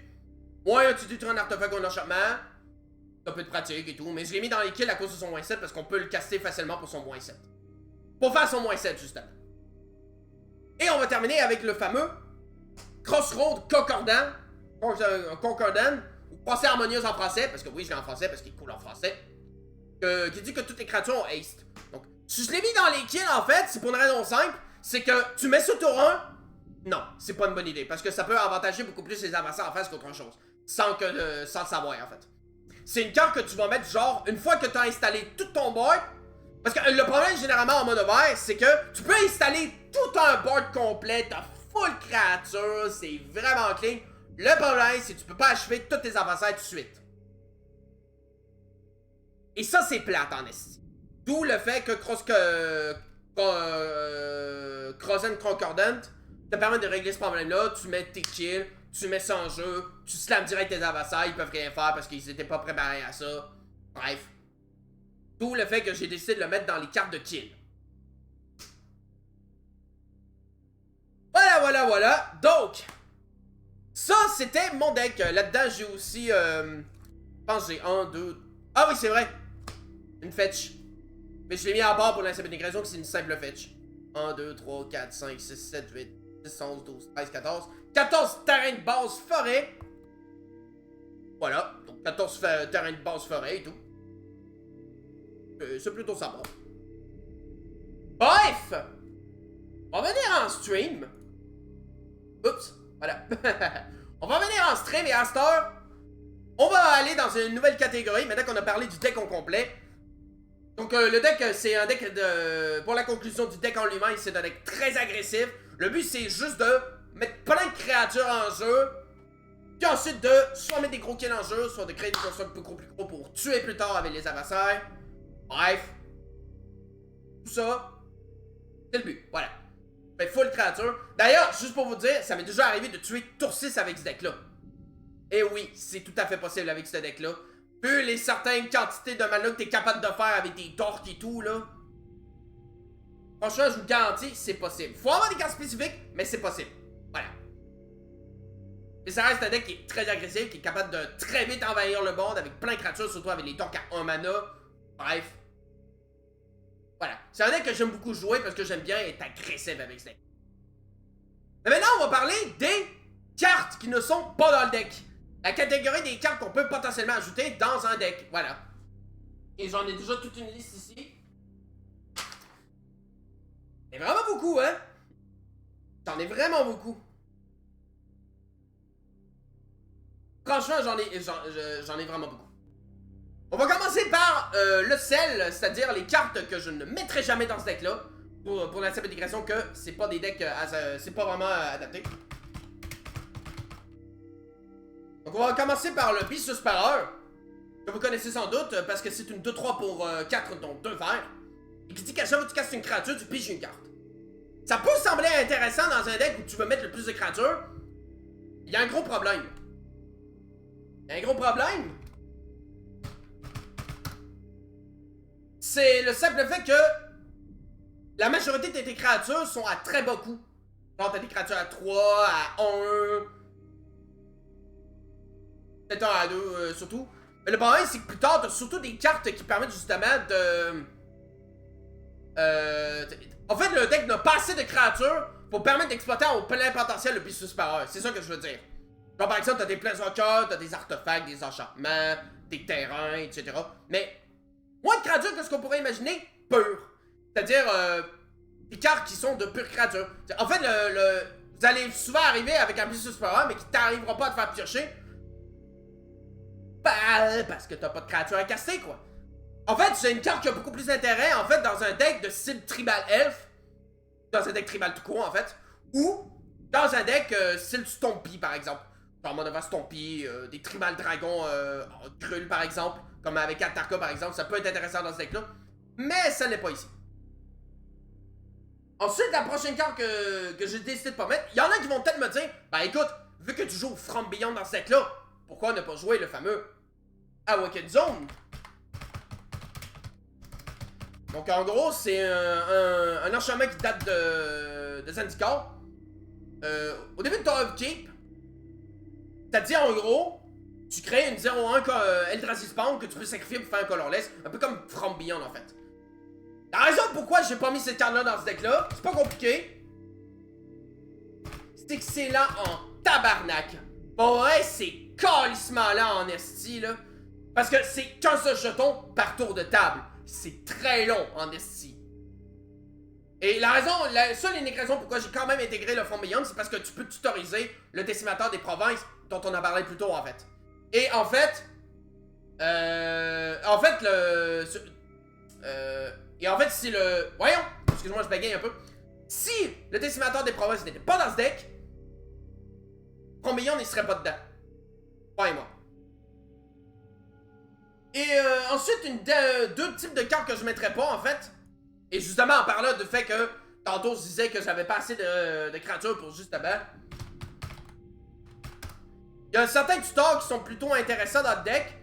Ouais, tu détruis un artefact ou un enchantement. C'est un peu de pratique et tout. Mais je l'ai mis dans les kills à cause de son -7 parce qu'on peut le caster facilement pour son -7. Pour faire son -7, justement. Et on va terminer avec le fameux Crossroad Concordant. Concordant. Ou Pensée harmonieuse en français. Parce que oui, je l'ai en français parce qu'il est cool en français. Qui dit que toutes les créatures ont haste. Donc, si je l'ai mis dans les kills, en fait, c'est pour une raison simple. C'est que tu mets sur tour 1. Non, c'est pas une bonne idée. Parce que ça peut avantager beaucoup plus les adversaires en face qu'autre chose. Sans le savoir, en fait. C'est une carte que tu vas mettre, genre, une fois que tu as installé tout ton board. Parce que le problème, généralement, en mode vert, c'est que tu peux installer tout un board complet, t'as full créature, c'est vraiment clean. Le problème, c'est que tu peux pas achever tous tes adversaires tout de suite. Et ça, c'est plate, en esti. D'où le fait que Crozen Concordant te permet de régler ce problème-là. Tu mets tes kills, tu mets ça en jeu, tu slams direct tes adversaires, ils peuvent rien faire parce qu'ils étaient pas préparés à ça. Bref. Tout le fait que j'ai décidé de le mettre dans les cartes de kill. Voilà. Donc, ça, c'était mon deck. Là-dedans, j'ai aussi... je pense que j'ai 1, 2... Ah oui, c'est vrai. Une fetch. Mais je l'ai mis à bord pour la simple intégration que c'est une simple fetch. 1, 2, 3, 4, 5, 6, 7, 8, 10, 11, 12, 13, 14. 14 terrains de base forêt. Voilà. Donc 14 terrains de base forêt et tout. C'est plutôt sympa. Bref! On va venir en stream. Oups, voilà. On va venir en stream et à cette heure, on va aller dans une nouvelle catégorie, maintenant qu'on a parlé du deck au complet. Donc le deck, c'est un deck de... Pour la conclusion du deck en lui-même, c'est un deck très agressif. Le but, c'est juste de mettre plein de créatures en jeu. Puis ensuite de soit mettre des gros kills en jeu, soit de créer des constructs beaucoup plus gros pour tuer plus tard avec les adversaires. Bref. Tout ça, c'est le but, voilà. Fait full créature. D'ailleurs, juste pour vous dire, ça m'est déjà arrivé de tuer tour 6 avec ce deck-là. Et oui, c'est tout à fait possible avec ce deck-là. Vu les certaines quantités de mana que t'es capable de faire avec des torques et tout, là. Franchement, je vous le garantis, c'est possible. Faut avoir des cartes spécifiques, mais c'est possible. Voilà. Et ça reste un deck qui est très agressif, qui est capable de très vite envahir le board avec plein de créatures, surtout avec les torques à 1 mana. Bref. Voilà. C'est un deck que j'aime beaucoup jouer parce que j'aime bien être agressif avec ce deck. Mais maintenant, on va parler des cartes qui ne sont pas dans le deck. La catégorie des cartes qu'on peut potentiellement ajouter dans un deck. Voilà. Et j'en ai déjà toute une liste ici. C'est vraiment beaucoup, hein? J'en ai vraiment beaucoup. Franchement, j'en ai vraiment beaucoup. On va commencer par le sel, c'est-à-dire les cartes que je ne mettrai jamais dans ce deck-là. Pour la simple intégration que c'est pas des decks, c'est pas vraiment adapté. Donc on va commencer par le Bisuspara, que vous connaissez sans doute, parce que c'est une 2-3 pour 4, donc 2 verts. Et qui dit qu'à chaque fois que tu casses une créature, tu piges une carte. Ça peut sembler intéressant dans un deck où tu veux mettre le plus de créatures. Il y a un gros problème. C'est le simple fait que la majorité de tes créatures sont à très bas coût. Genre t'as des créatures à 3, à 1, peut-être 1 à 2 surtout. Mais le problème c'est que plus tard t'as surtout des cartes qui permettent justement de... En fait le deck n'a pas assez de créatures pour permettre d'exploiter au plein potentiel le Bisuspara. C'est ça que je veux dire. Genre par exemple t'as des planeswalkers, t'as des artefacts, des enchantements, des terrains, etc. Mais moins de créatures que ce qu'on pourrait imaginer, pures. C'est-à-dire des cartes qui sont de pures créatures. En fait, vous allez souvent arriver avec un Bisuspara, mais qui t'arrivera pas à te faire piocher. Parce que t'as pas de créatures à caster, quoi. En fait, c'est une carte qui a beaucoup plus d'intérêt, en fait, dans un deck de style Tribal Elf. Dans un deck Tribal tout court, en fait. Ou dans un deck style Stompy, par exemple. Genre Monova Stompy, des Tribal Dragons Grul, par exemple. Comme avec Atarka, par exemple. Ça peut être intéressant dans ce deck-là. Mais ça n'est pas ici. Ensuite, la prochaine carte que j'ai décidé de pas mettre, il y en a qui vont peut-être me dire, bah écoute, vu que tu joues From Beyond dans ce deck-là, pourquoi ne pas jouer le fameux Awakened Zone? Donc en gros, c'est un enchantement qui date de Zendikar. Au début de ton upkeep, t'as dit en gros, tu crées une 0-1 Eldrazi Spawn que tu peux sacrifier pour faire un colorless, un peu comme From Beyond en fait. La raison pourquoi j'ai pas mis cette carte-là dans ce deck-là, c'est pas compliqué. C'est excellent en tabarnak. Bon ouais, c'est calissement là en esti, là. Parce que c'est qu'un seul jeton par tour de table. C'est très long en esti. Et la seule et unique raison pourquoi j'ai quand même intégré le From Beyond, c'est parce que tu peux tutoriser le décimateur des provinces dont on a parlé plus tôt en fait. Et en fait, si le... Voyons, excuse-moi, je bégaye un peu. Si le décimateur des provinces n'était pas dans ce deck, From Beyond, il serait pas dedans. Croyez-moi. Et ensuite, deux types de cartes que je mettrais pas, en fait. Et justement, en parlant du fait que tantôt je disais que j'avais pas assez de créatures pour justement. Il y a certains tutors qui sont plutôt intéressants dans le deck.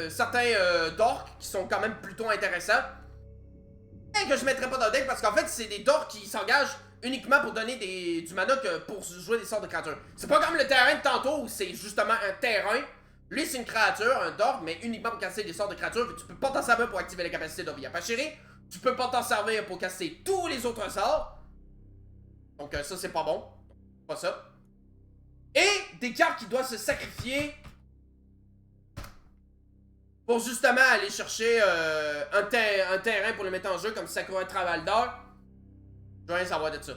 Certains dorks qui sont quand même plutôt intéressants. Et que je mettrais pas dans le deck parce qu'en fait, c'est des dorks qui s'engagent uniquement pour donner du mana que pour jouer des sortes de créatures. C'est pas comme le terrain de tantôt où c'est justement un terrain. Lui, c'est une créature, un dork, mais uniquement pour casser des sortes de créatures. Tu peux pas t'en servir pour activer les capacités d'Ovia Pachiri. Tu peux pas t'en servir pour casser tous les autres sorts. Donc ça, c'est pas bon. Pas ça. Et des cartes qui doivent se sacrifier pour justement aller chercher un terrain pour le mettre en jeu comme Sakura Travaldor. Je veux rien savoir de ça.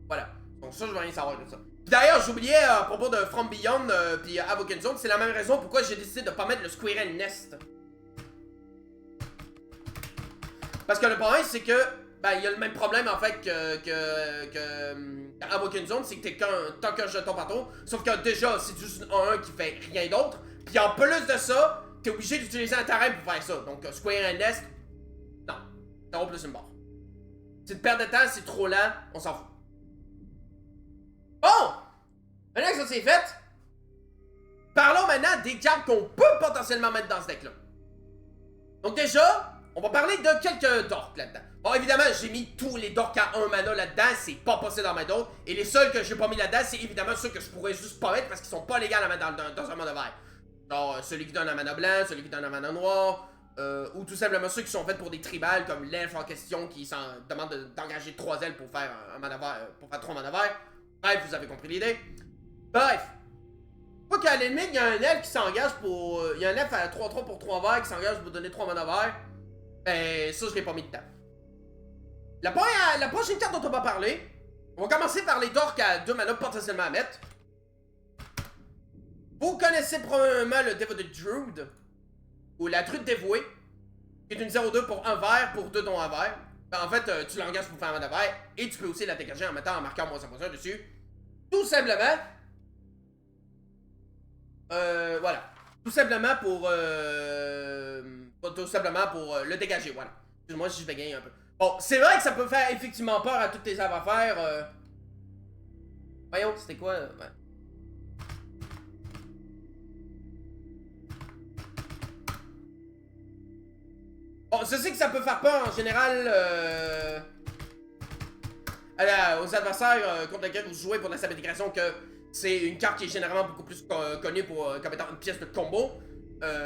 Voilà. Donc ça, je veux rien savoir de ça. D'ailleurs, j'oubliais à propos de From Beyond puis Avoken Zone, c'est la même raison pourquoi j'ai décidé de pas mettre le Squirrel Nest. Parce que le problème, c'est que ben, il y a le même problème en fait que Avoken Zone, c'est que t'as qu'un jeton partout. Sauf que déjà, c'est juste un qui fait rien d'autre. Puis en plus de ça, t'es obligé d'utiliser un terrain pour faire ça. Donc Squirrel Nest, non. T'auras plus une barre. C'est une perte de temps, c'est trop lent, on s'en fout. Bon! Maintenant que ça c'est fait, parlons maintenant des cartes qu'on peut potentiellement mettre dans ce deck-là. Donc déjà, on va parler de quelques dorks là-dedans. Bon, évidemment, j'ai mis tous les dorks à 1 mana là-dedans, c'est pas possible d'en mettre d'autres. Et les seuls que j'ai pas mis là-dedans, c'est évidemment ceux que je pourrais juste pas mettre parce qu'ils sont pas légaux à mettre dans un mana vert. Genre celui qui donne un mana blanc, celui qui donne un mana noir, ou tout simplement ceux qui sont faits pour des tribales comme l'elfe en question qui demande d'engager 3 elfes pour faire un mana vert, pour faire 3 mana verts. Bref, vous avez compris l'idée. Bref. Quoi qu'à la limite, il y a un elfe qui s'engage pour. Il y a un elfe à 3-3 pour 3 verts qui s'engage pour donner 3 mana verts. Ben, ça, je l'ai pas mis dedans. La prochaine carte dont on va parler, on va commencer par les dorks à 2 mana potentiellement à mettre. Vous connaissez probablement le Devoted Druid, ou la Druide dévouée, qui est une 0-2 pour 1 vert pour 2 dons à vert. Ben, en fait, tu l'engages pour faire un mana vert, et tu peux aussi la dégager en mettant un marqueur -1/-1 dessus. Tout simplement. Voilà. Tout simplement pour le dégager, voilà. Excuse-moi si je vais gagner un peu. Bon, c'est vrai que ça peut faire effectivement peur à toutes tes affaires. Voyons, c'était quoi? Ouais. Bon, je sais que ça peut faire peur en général aux adversaires contre lesquels vous jouez pour la sabétigration que c'est une carte qui est généralement beaucoup plus connue comme étant une pièce de combo.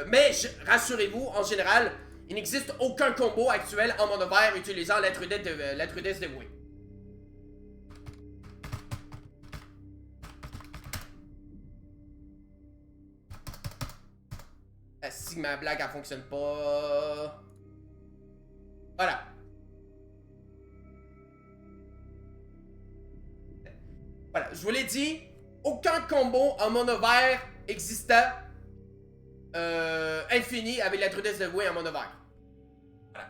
Mais rassurez-vous, en général, il n'existe aucun combo actuel en mono vert utilisant la Trudesse dévouée. Si ma blague elle fonctionne pas. Voilà. Voilà, je vous l'ai dit, aucun combo en mono vert existant infini avec la Trudesse dévouée en mono vert. Voilà.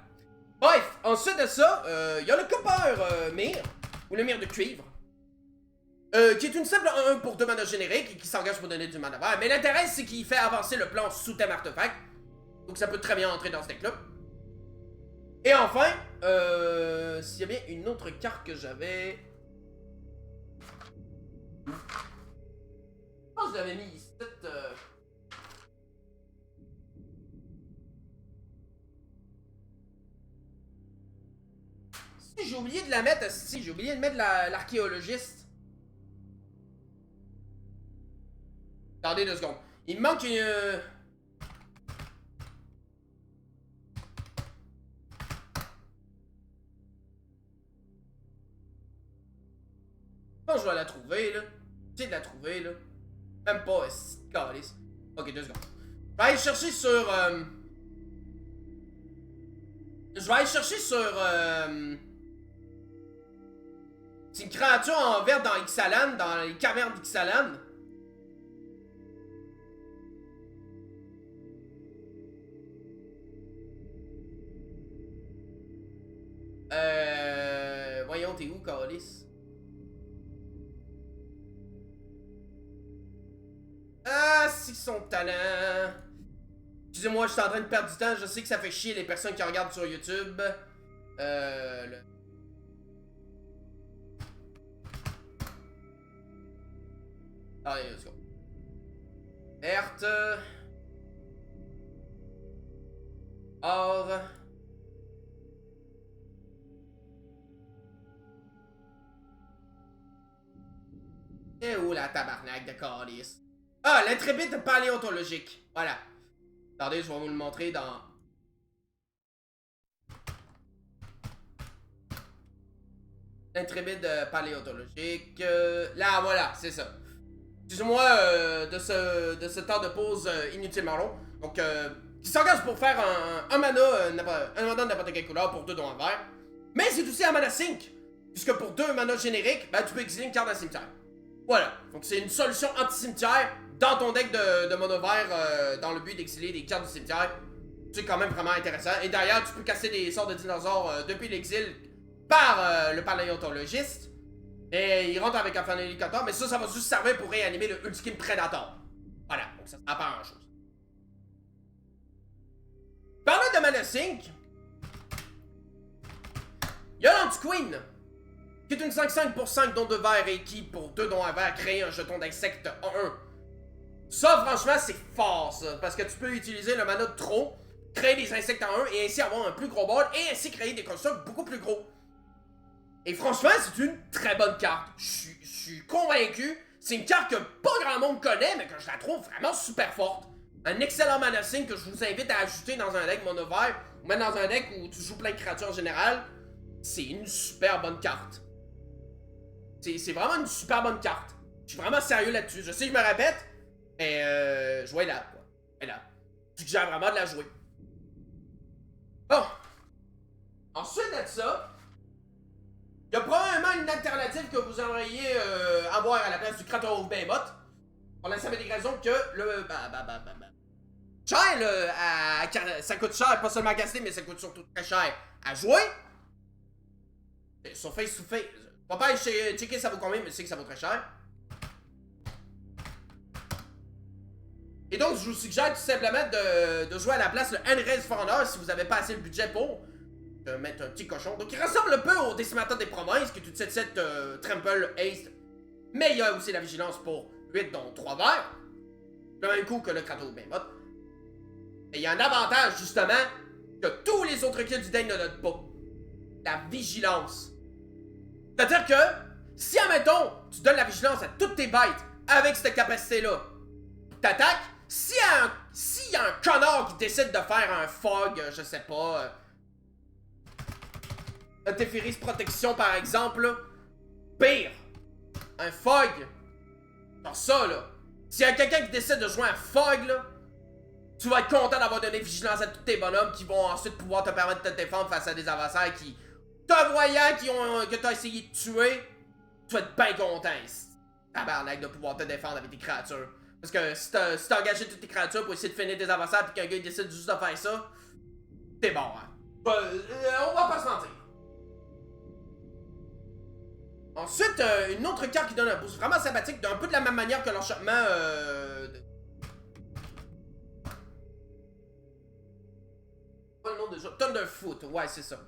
Bref, ensuite de ça, il y a le Copper Mire, ou le Mire de cuivre, qui est une simple 1-1 pour 2 mana génériques et qui s'engage pour donner du mana vert. Mais l'intérêt, c'est qu'il fait avancer le plan sous thème artefact. Donc ça peut très bien entrer dans ce deck-là. Et enfin, s'il y avait une autre carte que j'avais... Je pense que je l'avais mis ici. Si j'ai oublié de la mettre, si j'ai oublié de mettre l'archéologiste. Attendez 2 secondes. Il me manque une... Je pense que je vais la trouver, là. J'essaie de la trouver, là. Même pas, calice. Ok, 2 secondes. Je vais aller chercher sur... Je vais aller chercher sur... C'est une créature en vert dans Ixalan, dans les cavernes d'Ixalan. Voyons, t'es où, Calis? Ah, c'est son talent. Excusez-moi, je suis en train de perdre du temps. Je sais que ça fait chier les personnes qui regardent sur YouTube. Allez, let's go. Verte. Or. Et où la tabarnak de calice? Ah, l'intrépide paléontologique. Voilà. Attendez, je vais vous le montrer dans... L'intrépide paléontologique. Là, voilà, c'est ça. Excusez-moi de ce temps de pause inutilement long. Donc, qui s'engage pour faire un mana de n'importe quelle couleur pour 2 dons en vert. Mais c'est aussi un mana sync. Puisque pour 2 mana génériques, ben, tu peux exiler une carte d'un cimetière. Voilà. Donc, c'est une solution anti-cimetière dans ton deck de mono vert dans le but d'exiler des cartes du cimetière. C'est quand même vraiment intéressant. Et d'ailleurs, tu peux casser des sorts de dinosaures depuis l'exil par le paléontologiste. Et il rentre avec un Phanelicator, mais ça va juste servir pour réanimer le Ultimate Predator. Voilà, donc ça sert pas à grand chose. Parlant de Mana Sync, il y a l'Anti-Queen, qui est une 5-5 pour 5 dons de verre et qui, pour 2 dons à verre, crée un jeton d'insecte en 1. Ça, franchement, c'est fort, ça, parce que tu peux utiliser le mana de trop, créer des insectes en 1 et ainsi avoir un plus gros board et ainsi créer des constructs beaucoup plus gros. Et franchement, c'est une très bonne carte. Je suis convaincu. C'est une carte que pas grand monde connaît, mais que je la trouve vraiment super forte. Un excellent mana sync que je vous invite à ajouter dans un deck mono vert, ou même dans un deck où tu joues plein de créatures en général. C'est une super bonne carte. C'est vraiment une super bonne carte. Je suis vraiment sérieux là-dessus. Je sais que je me répète, mais jouez-la, quoi. Jouez-la. Je suggère vraiment de la jouer. Bon. Ensuite de ça, il y a probablement une alternative que vous aimeriez avoir à la place du Kratos of Behemoth. Pour la simple et raison que le... Cher, là, ça coûte cher, pas seulement à caster, mais ça coûte surtout très cher à jouer. Sur face to face. On va pas checker ça vaut combien, mais je sais que ça vaut très cher. Et donc, je vous suggère tout simplement de jouer à la place le Enrez Foreigner si vous avez pas assez le budget pour mettre un petit cochon. Donc, il ressemble un peu au Décimateur des Provinces, qui est une 7-7 Trample Haste. Mais il y a aussi la vigilance pour 8, dont 3 verts. Le même coup que le Kratos Behemoth. Et il y a un avantage, justement, que tous les autres kills du deck ne donnent pas. La vigilance. C'est-à-dire que, si, admettons, tu donnes la vigilance à toutes tes bêtes avec cette capacité-là, t'attaques, s'il y a un connard qui décide de faire un fog, je sais pas, un Teferi's Protection par exemple, là, pire, un fog, genre ça là, s'il y a quelqu'un qui décide de jouer un fog là, tu vas être content d'avoir donné vigilance à tous tes bonhommes qui vont ensuite pouvoir te permettre de te défendre face à des adversaires qui, te voyant, que t'as essayé de tuer, tu vas être bien content, tabarnak, de pouvoir te défendre avec tes créatures. Parce que si t'as engagé toutes tes créatures pour essayer de finir tes adversaires pis qu'un gars il décide juste de faire ça, t'es bon, hein. On va pas se mentir. Ensuite, une autre carte qui donne un boost vraiment sympathique, d'un peu de la même manière que l'enchantement Pas le nom déjà. Thunderfoot, ouais, c'est ça.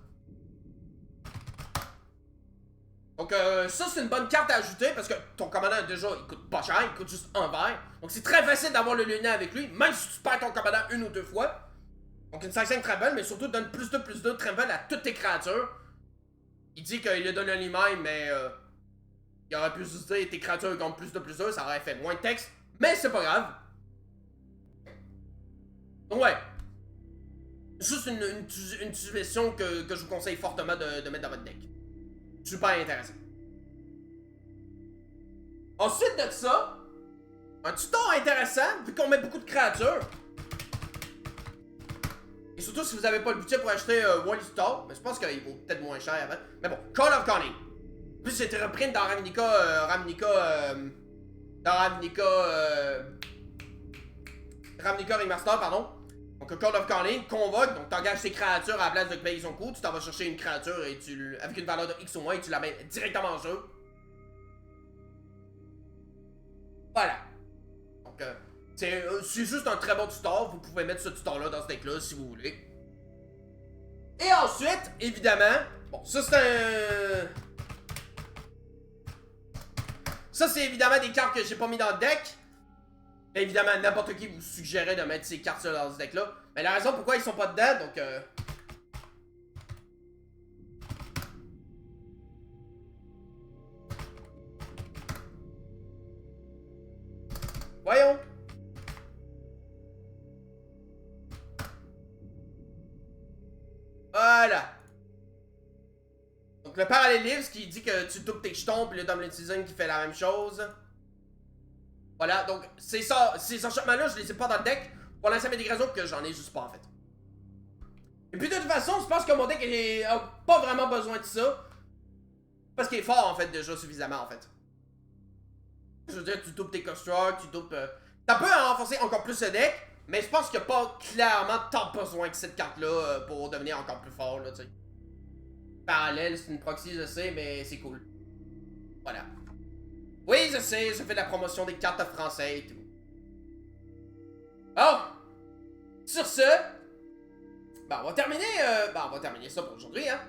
Donc ça c'est une bonne carte à ajouter parce que ton commandant déjà il coûte pas cher, il coûte juste 1 vert. Donc c'est très facile d'avoir le lunet avec lui, même si tu perds ton commandant 1 ou 2 fois. Donc une 5-5 Tremble, mais surtout donne plus de Tremble à toutes tes créatures. Il dit qu'il le donne à lui-même, mais il aurait pu juste dire tes créatures comptent plus de, ça aurait fait moins de texte. Mais c'est pas grave. Donc ouais. Juste une utilisation que je vous conseille fortement de mettre dans votre deck. Super intéressant. Ensuite de ça, un tutor intéressant, vu qu'on met beaucoup de créatures. Et surtout si vous n'avez pas le budget pour acheter Wally Tutor, mais je pense qu'il vaut peut-être moins cher avant. Mais bon, Call of Conning. En plus, c'était repris dans Ravnica Remaster, pardon. Donc, Call of Calling, convoque, donc t'engages tes créatures à la place de payer son coût, tu t'en vas chercher une créature et avec une valeur de X ou moins et tu la mets directement en jeu. Voilà. Donc, C'est juste un très bon tutor. Vous pouvez mettre ce tutor-là dans ce deck-là si vous voulez. Et ensuite, évidemment... Bon, ça c'est un... Ça c'est évidemment des cartes que j'ai pas mis dans le deck. Et évidemment, n'importe qui vous suggérait de mettre ces cartes-là dans ce deck-là. Mais la raison pourquoi ils sont pas dedans, donc... Voyons. Voilà. Donc le parallélisme qui dit que tu doubles tes jetons, puis le Dominant Season qui fait la même chose. Voilà, donc c'est ça. Ces enchantements-là, je les ai pas dans le deck. Pour la simple et raison que j'en ai juste pas en fait. Et puis de toute façon, je pense que mon deck a pas vraiment besoin de ça. Parce qu'il est fort en fait déjà suffisamment en fait. Je veux dire, tu doubles tes constructs, tu doubles... Ça peut renforcer encore plus le deck, mais je pense qu'il n'y a pas clairement tant besoin que cette carte-là pour devenir encore plus fort, là, tu sais. Parallèle, c'est une proxy, je sais, mais c'est cool. Voilà. Oui, je sais, je fais de la promotion des cartes français et tout. Bon! Sur ce... Ben, on va terminer ça pour aujourd'hui, hein.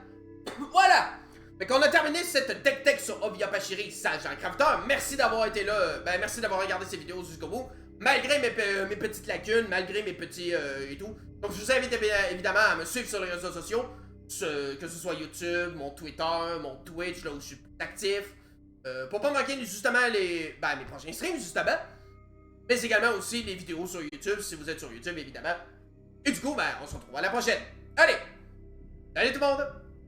Voilà! Fait qu'on a terminé cette deck tech sur Obia Pachiri Sage Crafter. Merci d'avoir été là, merci d'avoir regardé ces vidéos jusqu'au bout. Malgré mes petites lacunes, malgré mes petits et tout. Donc je vous invite évidemment à me suivre sur les réseaux sociaux. Que ce soit YouTube, mon Twitter, mon Twitch, là où je suis actif. Pour pas manquer justement mes prochains streams, justement. Mais également aussi les vidéos sur YouTube, si vous êtes sur YouTube, évidemment. Et du coup, on se retrouve à la prochaine. Allez! Salut tout le monde!